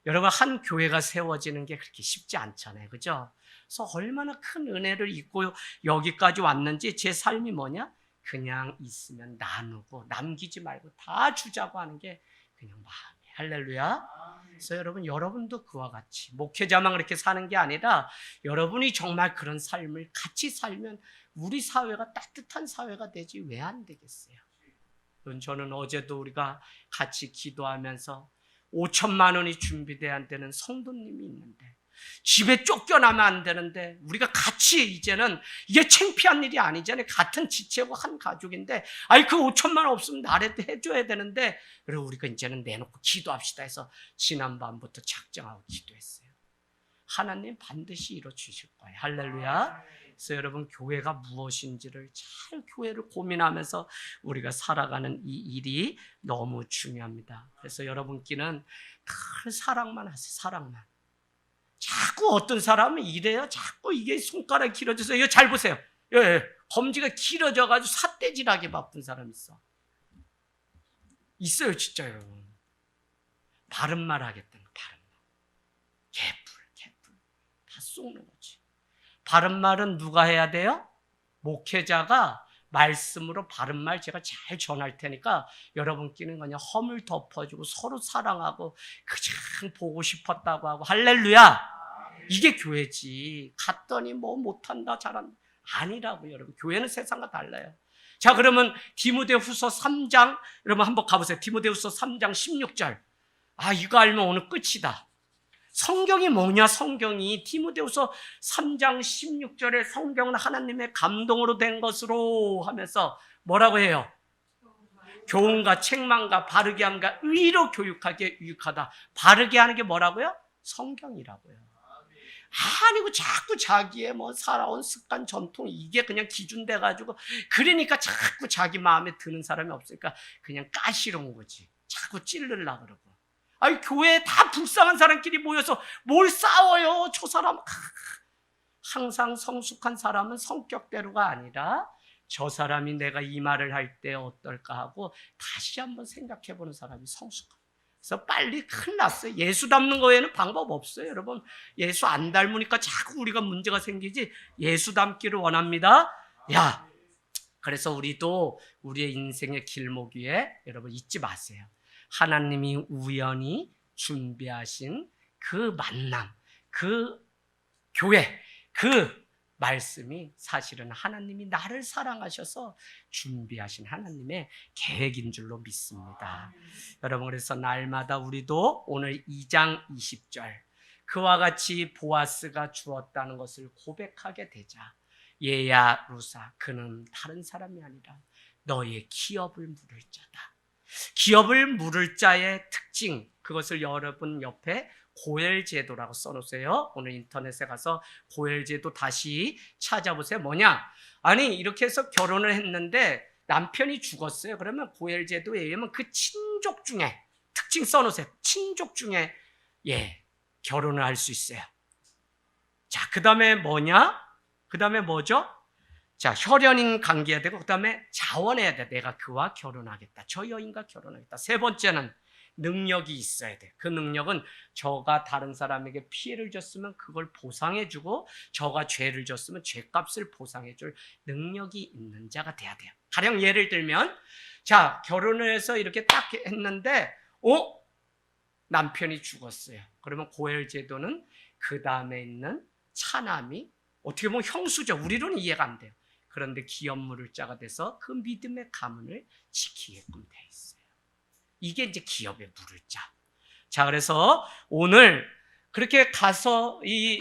여러분 한 교회가 세워지는 게 그렇게 쉽지 않잖아요. 그죠? 그래서 얼마나 큰 은혜를 입고 여기까지 왔는지 제 삶이 뭐냐? 그냥 있으면 나누고 남기지 말고 다 주자고 하는 게 그냥 마음이에요. 할렐루야. 그래서 여러분, 여러분도 그와 같이 목회자만 그렇게 사는 게 아니라 여러분이 정말 그런 삶을 같이 살면 우리 사회가 따뜻한 사회가 되지 왜 안 되겠어요? 저는 어제도 우리가 같이 기도하면서 5천만 원이 준비돼야 되는 성도님이 있는데 집에 쫓겨나면 안 되는데 우리가 같이 이제는 이게 창피한 일이 아니잖아요. 같은 지체고 한 가족인데 아니 그 5천만 원 없으면 나라도 해줘야 되는데 그리고 우리가 이제는 내놓고 기도합시다 해서 지난밤부터 작정하고 기도했어요. 하나님 반드시 이뤄주실 거예요. 할렐루야. 그래서 여러분 교회가 무엇인지를 잘 교회를 고민하면서 우리가 살아가는 이 일이 너무 중요합니다. 그래서 여러분께는 큰 사랑만 하세요. 사랑만. 자꾸 어떤 사람은 이래요. 자꾸 이게 손가락이 길어져서 이거 잘 보세요. 예, 검지가 길어져가지고 삿대질하게 바쁜 사람 있어요 진짜 여러분. 바른 말 하겠다는 바른 말. 개풀 다 쏘는 거지. 바른 말은 누가 해야 돼요? 목회자가 말씀으로 바른 말 제가 잘 전할 테니까 여러분끼리는 그냥 허물 덮어주고 서로 사랑하고 그냥 보고 싶었다고 하고 할렐루야. 이게 교회지. 갔더니 뭐 못한다 잘한다 아니라고. 여러분 교회는 세상과 달라요. 자 그러면 디모데후서 3장 여러분 한번 가보세요. 디모데후서 3장 16절. 아 이거 알면 오늘 끝이다. 성경이 뭐냐? 성경이 디모데후서 3장 16절에 성경은 하나님의 감동으로 된 것으로 하면서 뭐라고 해요? 교훈과 책망과 바르게 함과 의로 교육하게 유익하다. 바르게 하는 게 뭐라고요? 성경이라고요. 아니고 자꾸 자기의 뭐 살아온 습관 전통 이게 그냥 기준 돼가지고 그러니까 자꾸 자기 마음에 드는 사람이 없으니까 그냥 까시러운 거지. 자꾸 찌르려고 그러고. 아니 교회에 다 불쌍한 사람끼리 모여서 뭘 싸워요? 저 사람 항상 성숙한 사람은 성격대로가 아니라 저 사람이 내가 이 말을 할 때 어떨까 하고 다시 한번 생각해보는 사람이 성숙한. 그래서 빨리 큰일 났어요. 예수 닮는 거에는 방법 없어요. 여러분 예수 안 닮으니까 자꾸 우리가 문제가 생기지 예수 닮기를 원합니다. 야, 그래서 우리도 우리의 인생의 길목 위에 여러분 잊지 마세요. 하나님이 우연히 준비하신 그 만남, 그 교회, 그 말씀이 사실은 하나님이 나를 사랑하셔서 준비하신 하나님의 계획인 줄로 믿습니다. 여러분 그래서 날마다 우리도 오늘 2장 20절 그와 같이 보아스가 주었다는 것을 고백하게 되자. 얘야 루사 그는 다른 사람이 아니라 너의 기업을 물을 자다. 기업을 물을 자의 특징 그것을 여러분 옆에 고엘제도라고 써놓으세요. 오늘 인터넷에 가서 고엘제도 다시 찾아보세요. 뭐냐? 아니 이렇게 해서 결혼을 했는데 남편이 죽었어요. 그러면 고엘제도에 의하면 그 친족 중에 특징 써놓으세요. 친족 중에 결혼을 할 수 있어요. 자, 그 다음에 뭐냐? 그 다음에 뭐죠? 자, 혈연인 관계해야 되고 그 다음에 자원해야 돼. 내가 그와 결혼하겠다. 저 여인과 결혼하겠다. 세 번째는 능력이 있어야 돼. 그 능력은 저가 다른 사람에게 피해를 줬으면 그걸 보상해주고 저가 죄를 줬으면 죄값을 보상해줄 능력이 있는 자가 돼야 돼요. 가령 예를 들면 자 결혼을 해서 이렇게 딱 했는데 남편이 죽었어요. 그러면 고엘 제도는 그 다음에 있는 차남이 어떻게 보면 형수죠. 우리로는 이해가 안 돼요. 그런데 기업 물을 자가 돼서 그 믿음의 가문을 지키게끔 돼 있어요. 이게 이제 기업의 물을 자. 자, 그래서 오늘 그렇게 가서 이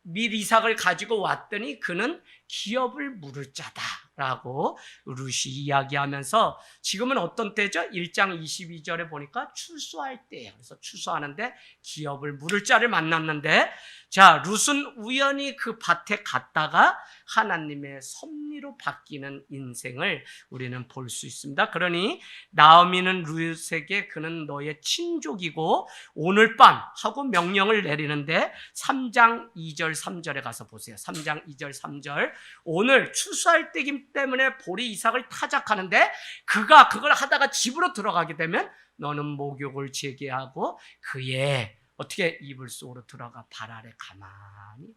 밀 이삭을 가지고 왔더니 그는 기업을 물을 자다라고 룻이 이야기하면서 지금은 어떤 때죠? 1장 22절에 보니까 추수할 때예요. 그래서 추수하는데 기업을 물을 자를 만났는데, 자, 룻은 우연히 그 밭에 갔다가 하나님의 섭리로 바뀌는 인생을 우리는 볼 수 있습니다. 그러니 나오미는 룻에게 그는 너의 친족이고 오늘 밤 하고 명령을 내리는데 3장 2절 3절에 가서 보세요. 3장 2절 3절. 오늘 추수할 때이기 때문에 보리 이삭을 타작하는데 그가 그걸 하다가 집으로 들어가게 되면 너는 목욕을 재개하고 그의 어떻게 이불 속으로 들어가 발 아래 가만히.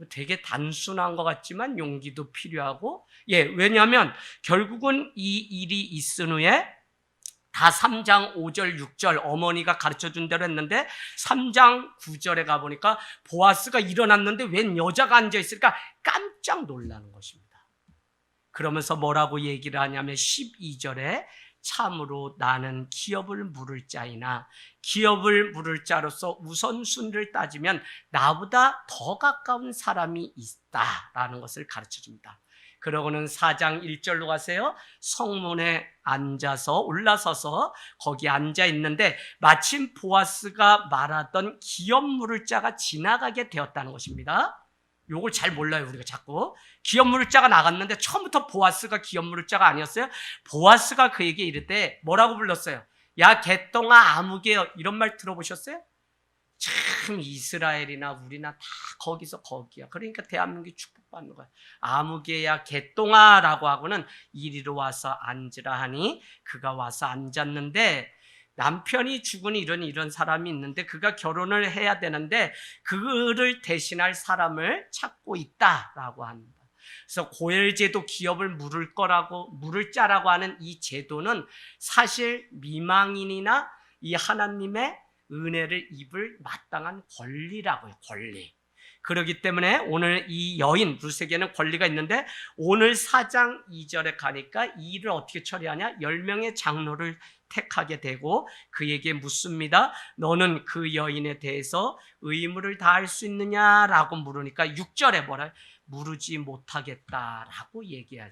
되게 단순한 것 같지만 용기도 필요하고, 왜냐하면 결국은 이 일이 있은 후에 다 3장 5절 6절 어머니가 가르쳐준 대로 했는데 3장 9절에 가보니까 보아스가 일어났는데 웬 여자가 앉아있을까 깜짝 놀라는 것입니다. 그러면서 뭐라고 얘기를 하냐면 12절에 참으로 나는 기업을 물을 자이나 기업을 물을 자로서 우선순위를 따지면 나보다 더 가까운 사람이 있다라는 것을 가르쳐줍니다. 그러고는 4장 1절로 가세요. 성문에 앉아서 올라서서 거기 앉아 있는데 마침 보아스가 말하던 기업 물을 자가 지나가게 되었다는 것입니다. 요걸 잘 몰라요. 우리가 자꾸 기업 물을 자가 나갔는데 처음부터 보아스가 기업 물을 자가 아니었어요. 보아스가 그에게 이르되 뭐라고 불렀어요? 야 개똥아 아무개여. 이런 말 들어보셨어요? 참 이스라엘이나 우리나 다 거기서 거기야. 그러니까 대한민국이 축복받는 거야. 아무개야 개똥아라고 하고는 이리로 와서 앉으라 하니 그가 와서 앉았는데 남편이 죽은 이런 사람이 있는데 그가 결혼을 해야 되는데 그를 대신할 사람을 찾고 있다라고 합니다. 그래서 고엘제도 기업을 물을 자라고 하는 이 제도는 사실 미망인이나 이 하나님의 은혜를 입을 마땅한 권리라고요. 권리. 그렇기 때문에 오늘 이 여인 룻에게는 권리가 있는데 오늘 4장 2절에 가니까 이 일을 어떻게 처리하냐? 10명의 장로를 택하게 되고 그에게 묻습니다. 너는 그 여인에 대해서 의무를 다할 수 있느냐라고 물으니까 6절에 뭐라? 물으지 못하겠다라고 얘기해요.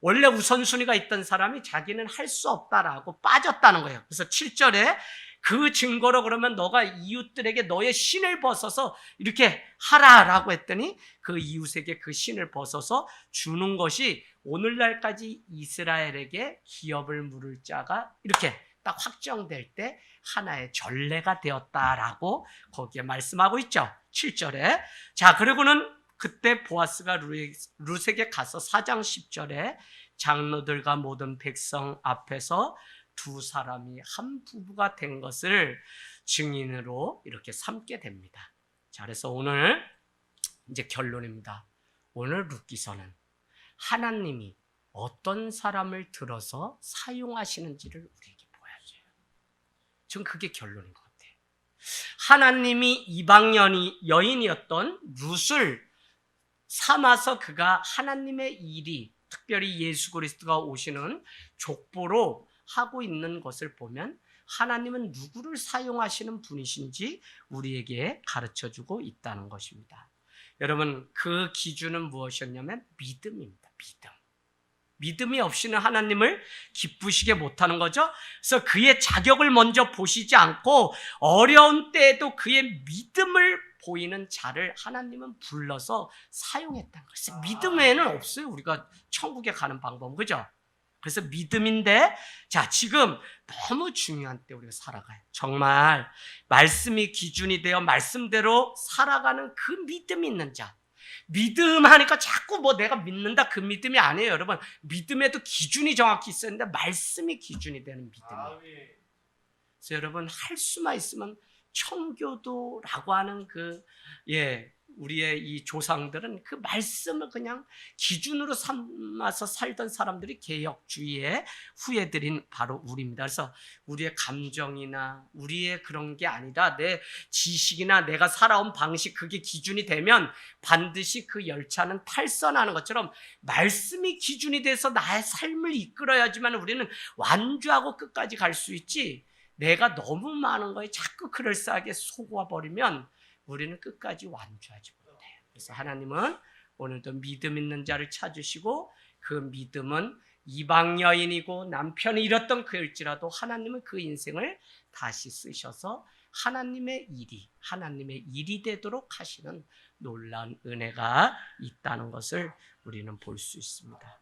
원래 우선순위가 있던 사람이 자기는 할 수 없다라고 빠졌다는 거예요. 그래서 7절에 그 증거로 그러면 너가 이웃들에게 너의 신을 벗어서 이렇게 하라라고 했더니 그 이웃에게 그 신을 벗어서 주는 것이 오늘날까지 이스라엘에게 기업을 물을 자가 이렇게 딱 확정될 때 하나의 전례가 되었다라고 거기에 말씀하고 있죠. 7절에. 자, 그리고는 그때 보아스가 룻에게 가서 4장 10절에 장로들과 모든 백성 앞에서 두 사람이 한 부부가 된 것을 증인으로 이렇게 삼게 됩니다. 자, 그래서 오늘 이제 결론입니다. 오늘 룻기서는 하나님이 어떤 사람을 들어서 사용하시는지를 우리에게 보여줘요. 전 그게 결론인 것 같아요. 하나님이 이방 여인이었던 룻을 삼아서 그가 하나님의 일이 특별히 예수 그리스도가 오시는 족보로 하고 있는 것을 보면 하나님은 누구를 사용하시는 분이신지 우리에게 가르쳐주고 있다는 것입니다. 여러분, 그 기준은 무엇이었냐면 믿음입니다. 믿음이 없이는 하나님을 기쁘시게 못하는 거죠. 그래서 그의 자격을 먼저 보시지 않고 어려운 때에도 그의 믿음을 보이는 자를 하나님은 불러서 사용했다는 거예요. 믿음 외에는 없어요. 우리가 천국에 가는 방법은. 그죠? 그래서 믿음인데, 자, 지금 너무 중요한 때 우리가 살아가요. 정말 말씀이 기준이 되어 말씀대로 살아가는 그 믿음이 있는 자. 믿음 하니까 자꾸 뭐 내가 믿는다 그 믿음이 아니에요. 여러분, 믿음에도 기준이 정확히 있었는데 말씀이 기준이 되는 믿음이에요. 그래서 여러분, 할 수만 있으면 청교도라고 하는 우리의 이 조상들은 그 말씀을 그냥 기준으로 삼아서 살던 사람들이 개혁주의의 후예들인 바로 우리입니다. 그래서 우리의 감정이나 우리의 그런 게 아니라 내 지식이나 내가 살아온 방식, 그게 기준이 되면 반드시 그 열차는 탈선하는 것처럼 말씀이 기준이 돼서 나의 삶을 이끌어야지만 우리는 완주하고 끝까지 갈 수 있지, 내가 너무 많은 거에 자꾸 그럴싸하게 속아버리면 우리는 끝까지 완주하지 못해요. 그래서 하나님은 오늘도 믿음 있는 자를 찾으시고, 그 믿음은 이방 여인이고 남편이 잃었던 그일지라도 하나님은 그 인생을 다시 쓰셔서 하나님의 일이 되도록 하시는 놀라운 은혜가 있다는 것을 우리는 볼 수 있습니다.